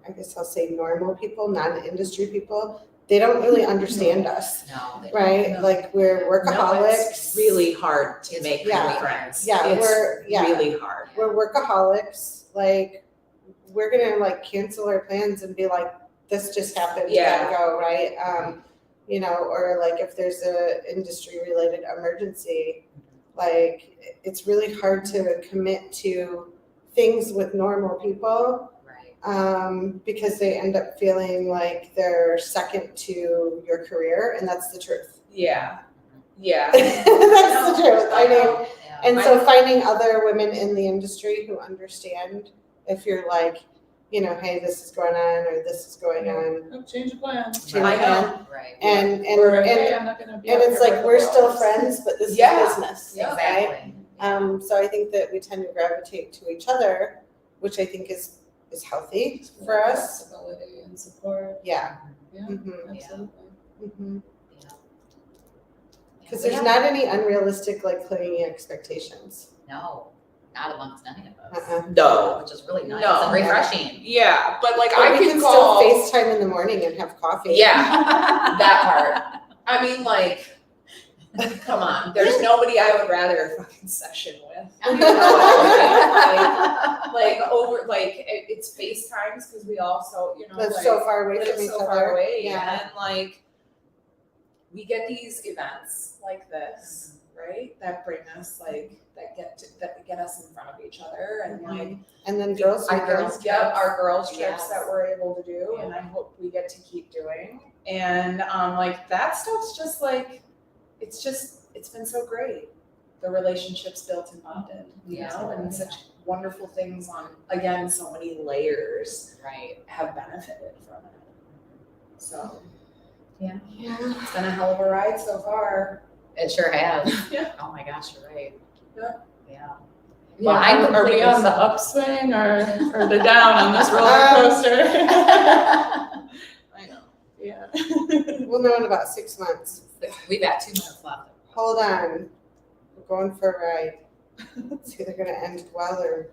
Speaker 3: I guess I'll say normal people, non-industry people, they don't really understand us,
Speaker 1: No, they don't.
Speaker 3: right?
Speaker 4: No.
Speaker 3: Like we're
Speaker 2: No, it's
Speaker 3: workaholics.
Speaker 2: really hard to
Speaker 1: It's-
Speaker 2: make
Speaker 3: yeah.
Speaker 2: new friends.
Speaker 3: Yeah,
Speaker 2: It's
Speaker 3: we're
Speaker 2: really hard.
Speaker 3: we're workaholics. Like we're gonna like cancel our plans and be like, this just happened,
Speaker 2: Yeah.
Speaker 3: gotta go, right? You know, or like if there's a industry related emergency, like it's really hard to commit to things with normal people,
Speaker 1: Right.
Speaker 3: because they end up feeling like they're second to your career, and that's the truth.
Speaker 2: Yeah. Yeah.
Speaker 3: That's the truth. I mean,
Speaker 1: Yeah.
Speaker 3: and so finding other women in the industry who understand if you're like, you know, hey, this is going on or this is going on.
Speaker 4: Oh, change the plan.
Speaker 3: Change
Speaker 2: I
Speaker 3: the
Speaker 2: know.
Speaker 3: plan.
Speaker 1: Right.
Speaker 3: And
Speaker 4: Or, hey, I'm not gonna be
Speaker 3: and
Speaker 4: out
Speaker 3: it's
Speaker 4: here
Speaker 3: like
Speaker 4: for
Speaker 3: we're
Speaker 4: a couple
Speaker 3: still
Speaker 4: hours.
Speaker 3: friends, but this
Speaker 2: Yeah.
Speaker 3: is business, right?
Speaker 1: Exactly.
Speaker 3: So I think that we tend to gravitate to each other, which I think is healthy for us.
Speaker 4: Flexibility and support.
Speaker 3: Yeah.
Speaker 4: Yeah,
Speaker 3: Mhm.
Speaker 4: absolutely.
Speaker 3: Because
Speaker 1: We
Speaker 3: there's
Speaker 1: have-
Speaker 3: not any unrealistic like clingy expectations.
Speaker 1: No, not amongst any of us.
Speaker 2: No.
Speaker 1: Which is really nice
Speaker 2: No.
Speaker 1: and refreshing.
Speaker 2: Yeah, but like
Speaker 3: But
Speaker 2: I
Speaker 3: we
Speaker 2: can
Speaker 3: can
Speaker 2: call.
Speaker 3: still FaceTime in the morning and have coffee.
Speaker 2: Yeah, that part. I mean, like, come on. There's nobody I would rather fucking session with. You know what I mean? Like over, like it's FaceTimes because we also, you know,
Speaker 3: That's
Speaker 2: like,
Speaker 3: so far away
Speaker 2: live
Speaker 3: from each
Speaker 2: so
Speaker 3: other.
Speaker 2: far away,
Speaker 3: Yeah.
Speaker 2: and like we get these events like this, right? That bring us like that get us in front of each other, and like
Speaker 3: And then girls
Speaker 1: Our
Speaker 3: weekends.
Speaker 1: girls
Speaker 2: yeah, our girls trips
Speaker 1: Yes.
Speaker 2: that we're able to do, and I hope we get to keep doing. And like that stuff's just like it's been so great. The relationships built and bonded, you
Speaker 1: Yeah.
Speaker 2: know, and such wonderful things on again so many layers
Speaker 1: Right.
Speaker 2: have benefited from it. So
Speaker 3: Yeah.
Speaker 2: it's been a hell of a ride so far.
Speaker 1: It sure has.
Speaker 2: Yeah.
Speaker 1: Oh my gosh, you're right.
Speaker 2: Yeah.
Speaker 1: Yeah.
Speaker 4: Yeah,
Speaker 1: I'm
Speaker 4: are we
Speaker 1: completely
Speaker 4: on the
Speaker 1: set.
Speaker 4: upswing or the down on this roller coaster?
Speaker 2: I know.
Speaker 4: Yeah.
Speaker 3: We'll know in about 6 months.
Speaker 1: We've got 2 minutes left.
Speaker 3: Hold on. We're going for a ride. It's either gonna end well or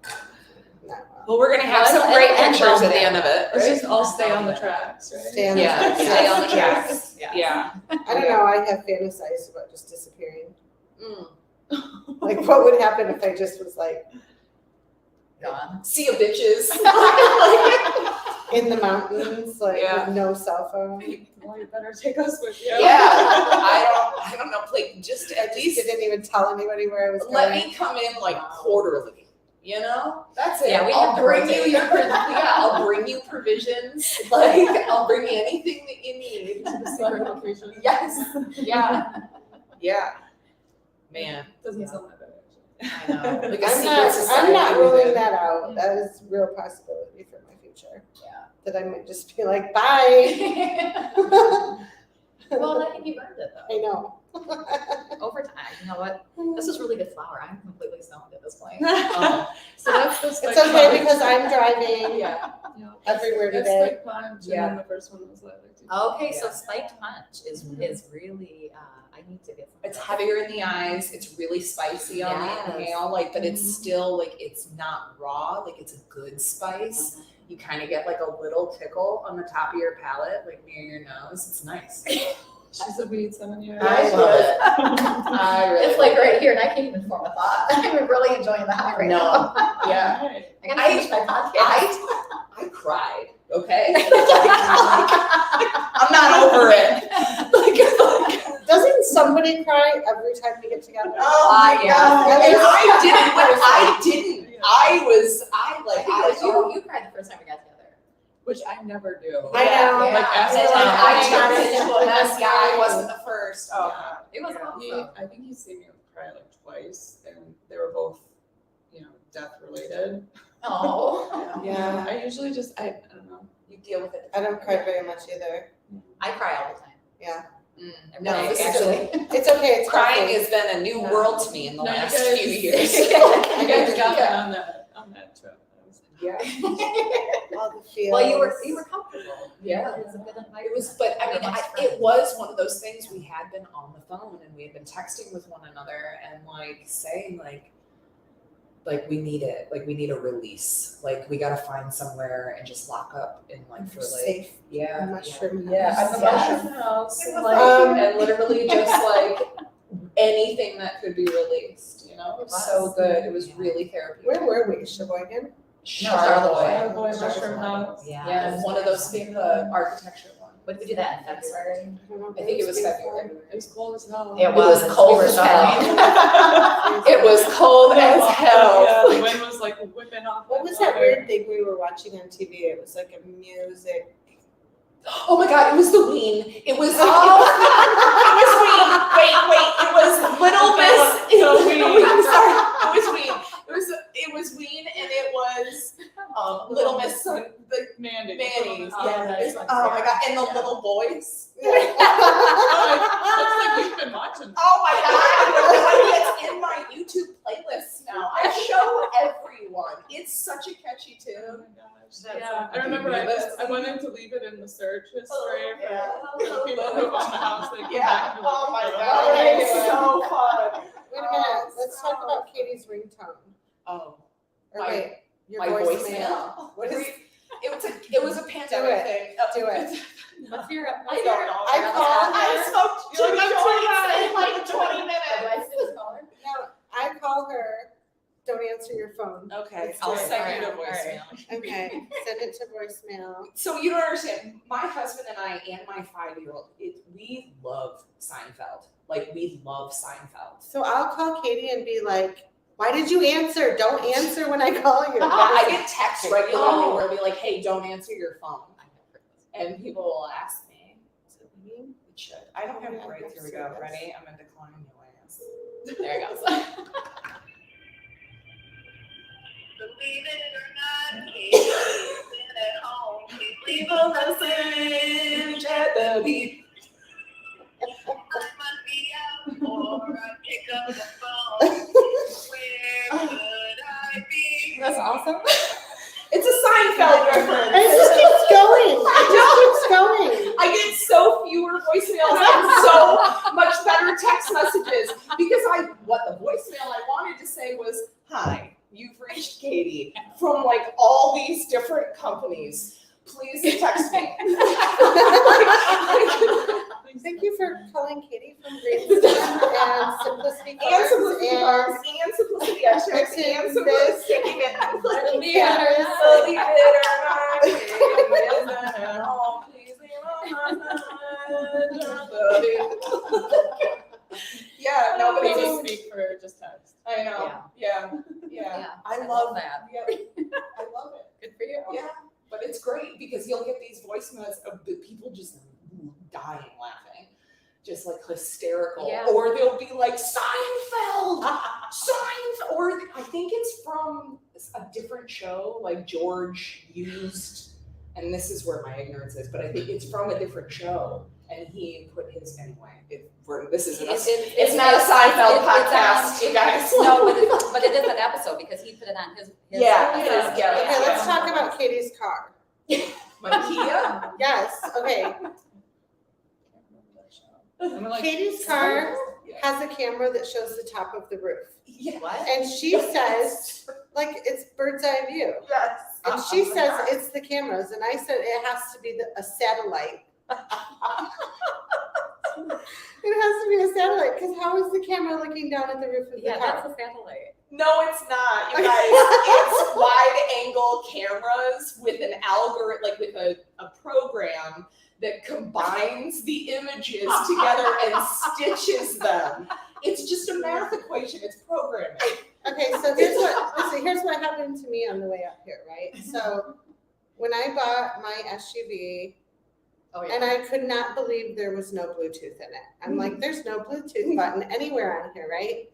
Speaker 3: not well.
Speaker 2: Well, we're gonna have
Speaker 1: Well,
Speaker 2: some
Speaker 1: it'll
Speaker 2: great
Speaker 1: end
Speaker 2: pictures
Speaker 1: well
Speaker 2: at the
Speaker 1: then.
Speaker 2: end of it.
Speaker 4: Let's
Speaker 2: Right?
Speaker 4: just all stay on the tracks, right?
Speaker 3: Stay on the
Speaker 2: Yeah,
Speaker 3: tracks.
Speaker 2: stay on the
Speaker 3: Yes.
Speaker 2: tracks.
Speaker 1: Yeah.
Speaker 2: Yeah.
Speaker 3: I don't know, I have fantasized about just disappearing.
Speaker 2: Mm.
Speaker 3: Like what would happen if I just was like
Speaker 1: Gone.
Speaker 2: See you, bitches.
Speaker 3: in the mountains, like
Speaker 2: Yeah.
Speaker 3: with no cell phone?
Speaker 4: Well, you better take us with you.
Speaker 2: Yeah. I don't know. Like just at
Speaker 3: Just
Speaker 2: least
Speaker 3: didn't even tell anybody where I was going.
Speaker 2: let me come in like quarterly. You know, that's it.
Speaker 1: Yeah, we
Speaker 2: I'll
Speaker 1: have to
Speaker 2: bring you
Speaker 1: rotate.
Speaker 2: your I'll bring you provisions. Like I'll bring you anything that you need.
Speaker 4: Secret location.
Speaker 2: Yes. Yeah. Yeah. Man.
Speaker 4: Doesn't sound that bad,
Speaker 2: I know. Like a
Speaker 3: I'm
Speaker 2: secret
Speaker 3: not
Speaker 2: society
Speaker 3: ruling
Speaker 2: within.
Speaker 3: that out. That is a real possibility for my future.
Speaker 1: Yeah.
Speaker 3: That I might just be like, bye.
Speaker 1: Well, I think you've earned it
Speaker 3: I
Speaker 1: though.
Speaker 3: know.
Speaker 1: Over time. You know what? This is really good flour. I'm completely stoned at this point.
Speaker 4: So that's the
Speaker 3: It's
Speaker 4: spike
Speaker 3: okay
Speaker 4: punch.
Speaker 3: because I'm driving
Speaker 2: Yeah.
Speaker 4: Yeah,
Speaker 3: everywhere
Speaker 4: that's
Speaker 3: today.
Speaker 4: spike punch,
Speaker 2: Yeah.
Speaker 4: and then the first one was like.
Speaker 1: Okay, so
Speaker 2: Yeah.
Speaker 1: spiked punch is really I need to get some.
Speaker 2: It's heavier in the eyes. It's really spicy on
Speaker 1: Yes.
Speaker 2: the inhale, like, but it's
Speaker 4: Mhm.
Speaker 2: still like it's not raw. Like it's a good spice. You kind of get like a little tickle on the top of your palate, like near your nose. It's nice.
Speaker 4: She's a weed 7 years.
Speaker 2: I love it. I really
Speaker 1: It's like
Speaker 2: love it.
Speaker 1: right here, and I can't even form a thought. I'm really enjoying the high right
Speaker 2: No.
Speaker 1: now.
Speaker 2: Yeah.
Speaker 4: Right.
Speaker 1: I gotta finish my podcast.
Speaker 2: I cried. Okay. I'm not over it. Like,
Speaker 3: Doesn't somebody cry every time we get together?
Speaker 2: oh my
Speaker 1: yeah.
Speaker 2: god!
Speaker 3: I
Speaker 2: And
Speaker 3: mean,
Speaker 2: I didn't. I didn't. I was
Speaker 1: You cried the first time we got together.
Speaker 4: which I never do.
Speaker 3: I know.
Speaker 4: Like, ask
Speaker 3: You're
Speaker 4: me
Speaker 3: like,
Speaker 2: I
Speaker 3: I
Speaker 2: turned
Speaker 3: got
Speaker 2: it into a mess. Yeah, I wasn't the first. Oh,
Speaker 1: It was awesome.
Speaker 4: I think he's seen me cry like twice, and they were both, death related.
Speaker 1: Oh.
Speaker 3: Yeah.
Speaker 4: I usually just, I don't know.
Speaker 2: you deal with it.
Speaker 3: I don't cry very much either.
Speaker 1: I cry all the time.
Speaker 3: Yeah.
Speaker 2: No,
Speaker 1: Every day,
Speaker 2: actually,
Speaker 3: It's okay. It's
Speaker 2: crying
Speaker 3: healthy.
Speaker 2: has been a new
Speaker 3: Yeah.
Speaker 2: world to me in the
Speaker 4: No, you
Speaker 2: last
Speaker 4: guys-
Speaker 2: few years.
Speaker 4: You guys got me
Speaker 2: Yeah.
Speaker 4: on that trip.
Speaker 2: Yeah.
Speaker 3: All the feels.
Speaker 1: Well, you were comfortable.
Speaker 2: Yeah.
Speaker 1: It was a good environment.
Speaker 2: It was, but I mean, it was one of those things. We had been on the phone and we had been texting with one another and like saying like we need it, like we need a release, like we got to find somewhere and just lock up and like for like
Speaker 3: safe.
Speaker 2: yeah
Speaker 3: Mushroom.
Speaker 2: yeah
Speaker 3: house.
Speaker 2: at the mushroom house
Speaker 1: It
Speaker 2: and,
Speaker 1: was
Speaker 2: like and literally just like anything that could be released, it was so good. It was really therapeutic.
Speaker 3: Where were we? Sheboygan?
Speaker 2: Charlotte.
Speaker 4: Charlotte Mushroom House.
Speaker 2: Yeah, and one of those big architecture ones.
Speaker 1: When did we do that in February?
Speaker 3: I don't know.
Speaker 2: I think it was
Speaker 3: beautiful.
Speaker 2: February.
Speaker 4: It was cold as hell.
Speaker 1: It was cold as hell.
Speaker 2: It was cold as hell.
Speaker 4: Yeah, the wind was like whipping off.
Speaker 3: What was that weird thing we were watching on TV? It was like a music.
Speaker 2: Oh my god, it was the Ween. It was it was Ween. Wait, it was Little Miss.
Speaker 4: The Ween.
Speaker 2: Sorry, it was Ween. It was Ween, and it was Little Miss. The
Speaker 4: Mandy.
Speaker 2: Manny's.
Speaker 4: Oh,
Speaker 2: Yeah.
Speaker 4: nice.
Speaker 2: Oh my god, and the little boys.
Speaker 4: Looks like we've been watching.
Speaker 2: Oh my god, it's in my YouTube playlist now. I show everyone. It's such a catchy
Speaker 4: Oh
Speaker 2: tune.
Speaker 4: my gosh.
Speaker 1: That's
Speaker 4: Yeah,
Speaker 1: so
Speaker 4: I remember
Speaker 2: cute.
Speaker 4: I wanted to leave it in the search history
Speaker 2: Yeah.
Speaker 4: for people who own the house. They come
Speaker 2: Yeah.
Speaker 4: back and be like,
Speaker 2: Oh my
Speaker 4: "Oh,
Speaker 2: god,
Speaker 4: okay."
Speaker 2: it's so fun.
Speaker 3: Wait a minute. Let's talk about Katie's ringtone.
Speaker 2: Oh,
Speaker 3: Or
Speaker 2: My-
Speaker 3: wait, your
Speaker 2: my
Speaker 3: voicemail.
Speaker 2: voicemail.
Speaker 3: What is?
Speaker 2: It was a pandemic thing.
Speaker 3: Do it.
Speaker 1: Let's hear it.
Speaker 2: I don't know.
Speaker 3: I called
Speaker 2: I
Speaker 3: her.
Speaker 2: spoke to
Speaker 4: You're like,
Speaker 2: Joyce in like 20 minutes.
Speaker 3: No, I call her. Don't answer your phone.
Speaker 2: Okay,
Speaker 3: Let's
Speaker 2: I'll
Speaker 3: do it.
Speaker 2: send you the
Speaker 1: All right.
Speaker 2: voicemail.
Speaker 3: Okay, send it to voicemail.
Speaker 2: So you don't understand. My husband and I and my 5-year-old, we love Seinfeld. Like we love Seinfeld.
Speaker 3: So I'll call Katie and be like, "Why did you answer? Don't answer when I call you."
Speaker 2: I get texts regularly
Speaker 1: Oh.
Speaker 2: where they'll be like, "Hey, don't answer your phone," and people will ask me. It should. I don't have it right. Here we go. Ready? I'm gonna decline your ass. There it goes.
Speaker 6: Believe it or not, Katie's been at home. Please leave a message at the beep. I must be out or I pick up the phone. Where could I be?
Speaker 1: That's awesome.
Speaker 2: It's a Seinfeld reference.
Speaker 3: And it just keeps going. It just keeps going.
Speaker 2: I get so fewer voicemails and so much better text messages because what the voicemail I wanted to say was, "Hi, you've reached Katie from like all these different companies. Please text me."
Speaker 3: Thank you for calling Katie from Greenstone and Simplicity
Speaker 2: And
Speaker 3: Farms
Speaker 2: Simplicity Farms, and Simplicity Extracts,
Speaker 3: fixing
Speaker 2: and
Speaker 3: this.
Speaker 2: Simplicity
Speaker 3: and
Speaker 2: Believe
Speaker 3: Cannabis.
Speaker 2: it or not, Katie isn't at home. Please leave a message. Yeah, nobody
Speaker 4: Maybe
Speaker 2: was.
Speaker 4: speak for just text.
Speaker 2: I know. Yeah. I love
Speaker 1: that.
Speaker 2: Yeah, I love it.
Speaker 1: Good for you.
Speaker 2: Yeah, but it's great because you'll get these voicemails of the people just dying laughing, just like hysterical,
Speaker 1: Yeah.
Speaker 2: or they'll be like Seinfeld, or I think it's from a different show, like George used, and this is where my ignorance is, but I think it's from a different show, and he put his anyway. It's not a Seinfeld podcast, you guys.
Speaker 1: No, but it is an episode because he put it on his.
Speaker 2: Yeah.
Speaker 3: Okay, let's talk about Katie's car.
Speaker 2: MiCIA.
Speaker 3: Yes, okay.
Speaker 4: I'm like,
Speaker 3: Katie's car has a camera that shows the top of the roof.
Speaker 2: Yeah.
Speaker 1: What?
Speaker 3: And she says, like, it's bird's eye view.
Speaker 2: Yes.
Speaker 3: And she says it's the cameras. And I said it has to be a satellite. It has to be a satellite, because how is the camera looking down at the roof of the
Speaker 1: Yeah,
Speaker 3: car?
Speaker 1: that's a satellite.
Speaker 2: No, it's not, you guys. It's wide angle cameras with an algorithm, like with a program that combines the images together and stitches them. It's just a math equation. It's programming.
Speaker 3: Okay, so here's what happened to me on the way up here, right? So when I bought my SUV,
Speaker 1: Oh,
Speaker 3: and I could not believe there was no Bluetooth in it. I'm like, there's no Bluetooth button anywhere on here, right?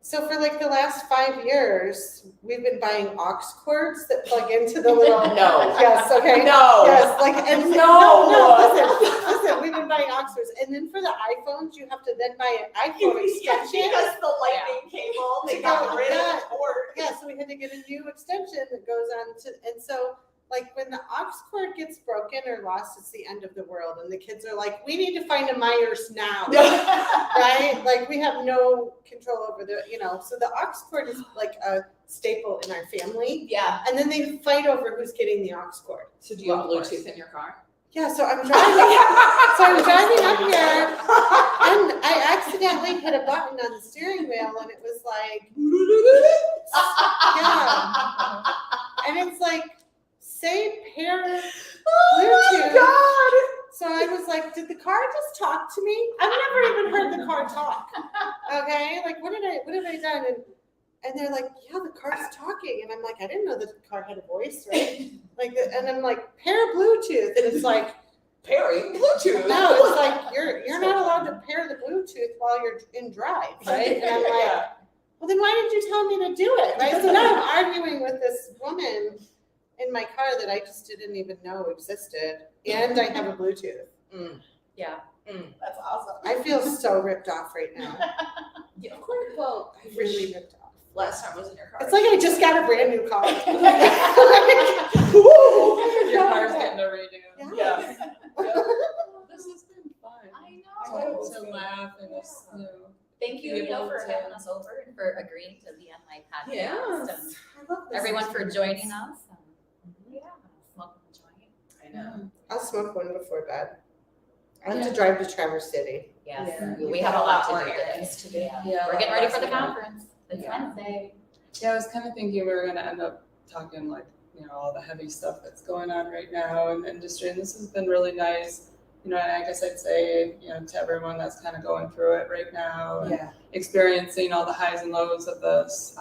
Speaker 3: So for like the last 5 years, we've been buying aux cords that plug into the little.
Speaker 2: No.
Speaker 3: Yes. Okay.
Speaker 2: No.
Speaker 3: Yes. Like and listen. We've been buying aux cords, and then for the iPhones, you have to then buy an iPhone extension.
Speaker 2: Because the lightning cable, they got rid of the cord.
Speaker 3: Yeah. So we had to get a new extension that goes on to, and so. Like when the aux cord gets broken or lost, it's the end of the world. And the kids are like, we need to find a Myers now, right? Like we have no control over so the aux cord is like a staple in our family.
Speaker 1: Yeah.
Speaker 3: And then they fight over who's getting the aux cord.
Speaker 2: So do you have Bluetooth in your car?
Speaker 3: Yeah, so I'm driving. Up here and I accidentally hit a button on the steering wheel and it was like, yeah. And it's like, say pair Bluetooth.
Speaker 2: Oh
Speaker 3: So I was like, did the car just talk to me? I've never even heard the car talk. Okay, like what have I done? And they're like, yeah, the car's talking. And I'm like, I didn't know that the car had a voice, right? And I'm like, pair Bluetooth, and it's like
Speaker 2: pairing Bluetooth.
Speaker 3: no, it's like you're not allowed to pair the Bluetooth while you're in drive, right? And I'm like, well, then why didn't you tell me to do it, right? So now I'm arguing with this woman in my car that I just didn't even know existed, and I have a Bluetooth.
Speaker 1: Yeah.
Speaker 3: That's awesome. I feel so ripped off right now.
Speaker 2: Yeah, of course. Well,
Speaker 3: I really ripped off.
Speaker 2: last time I was in your car.
Speaker 3: It's like I just got a brand new car.
Speaker 4: Your car's getting a redo.
Speaker 3: Yes.
Speaker 4: This has been fun.
Speaker 1: I know.
Speaker 4: To laugh and just,
Speaker 1: Thank you,
Speaker 4: Be able
Speaker 1: for
Speaker 4: to-
Speaker 1: having us over and for agreeing to be on my podcast.
Speaker 2: Yes.
Speaker 1: And
Speaker 3: I love this.
Speaker 1: everyone for joining us. And, yeah, smoking and joining.
Speaker 2: I know.
Speaker 3: I'll smoke one before bed. I have to drive to Traverse City.
Speaker 1: Yes,
Speaker 2: Yeah.
Speaker 1: we
Speaker 2: You've
Speaker 1: have
Speaker 2: got
Speaker 1: a lot
Speaker 2: more
Speaker 1: to do.
Speaker 2: errands to do.
Speaker 4: Yeah,
Speaker 1: We're getting ready for the
Speaker 4: lots of-
Speaker 1: conference. It's
Speaker 2: Yeah.
Speaker 1: Wednesday.
Speaker 4: Yeah, I was kind of thinking we were going to end up talking like, all the heavy stuff that's going on right now in the industry. And this has been really nice. And I guess I'd say, to everyone that's kind of going through it right now and
Speaker 2: Yeah.
Speaker 4: experiencing all the highs and lows of this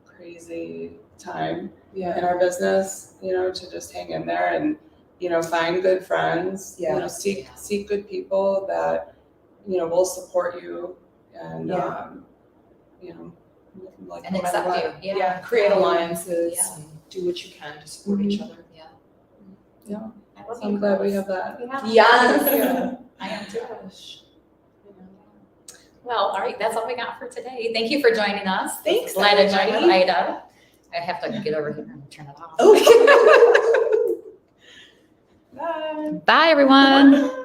Speaker 4: crazy time
Speaker 2: Yeah.
Speaker 4: in our business, to just hang in there and, find good friends,
Speaker 2: Yeah.
Speaker 4: seek good people that, will support you and,
Speaker 2: Yeah.
Speaker 4: like
Speaker 1: And
Speaker 4: no matter
Speaker 1: accept
Speaker 4: what.
Speaker 1: you.
Speaker 2: Yeah. Create alliances
Speaker 1: Yeah.
Speaker 2: and do what you can to support each other.
Speaker 4: Yeah.
Speaker 1: I love
Speaker 4: So I'm
Speaker 1: you.
Speaker 4: glad we have that.
Speaker 2: Yes.
Speaker 1: I am too. Well, all right, that's all we got for today. Thank you for joining us.
Speaker 2: Thanks,
Speaker 1: Glad to join with
Speaker 2: everybody.
Speaker 1: Ida. I have to get over here and turn it off.
Speaker 2: Okay. Bye.
Speaker 1: Bye, everyone.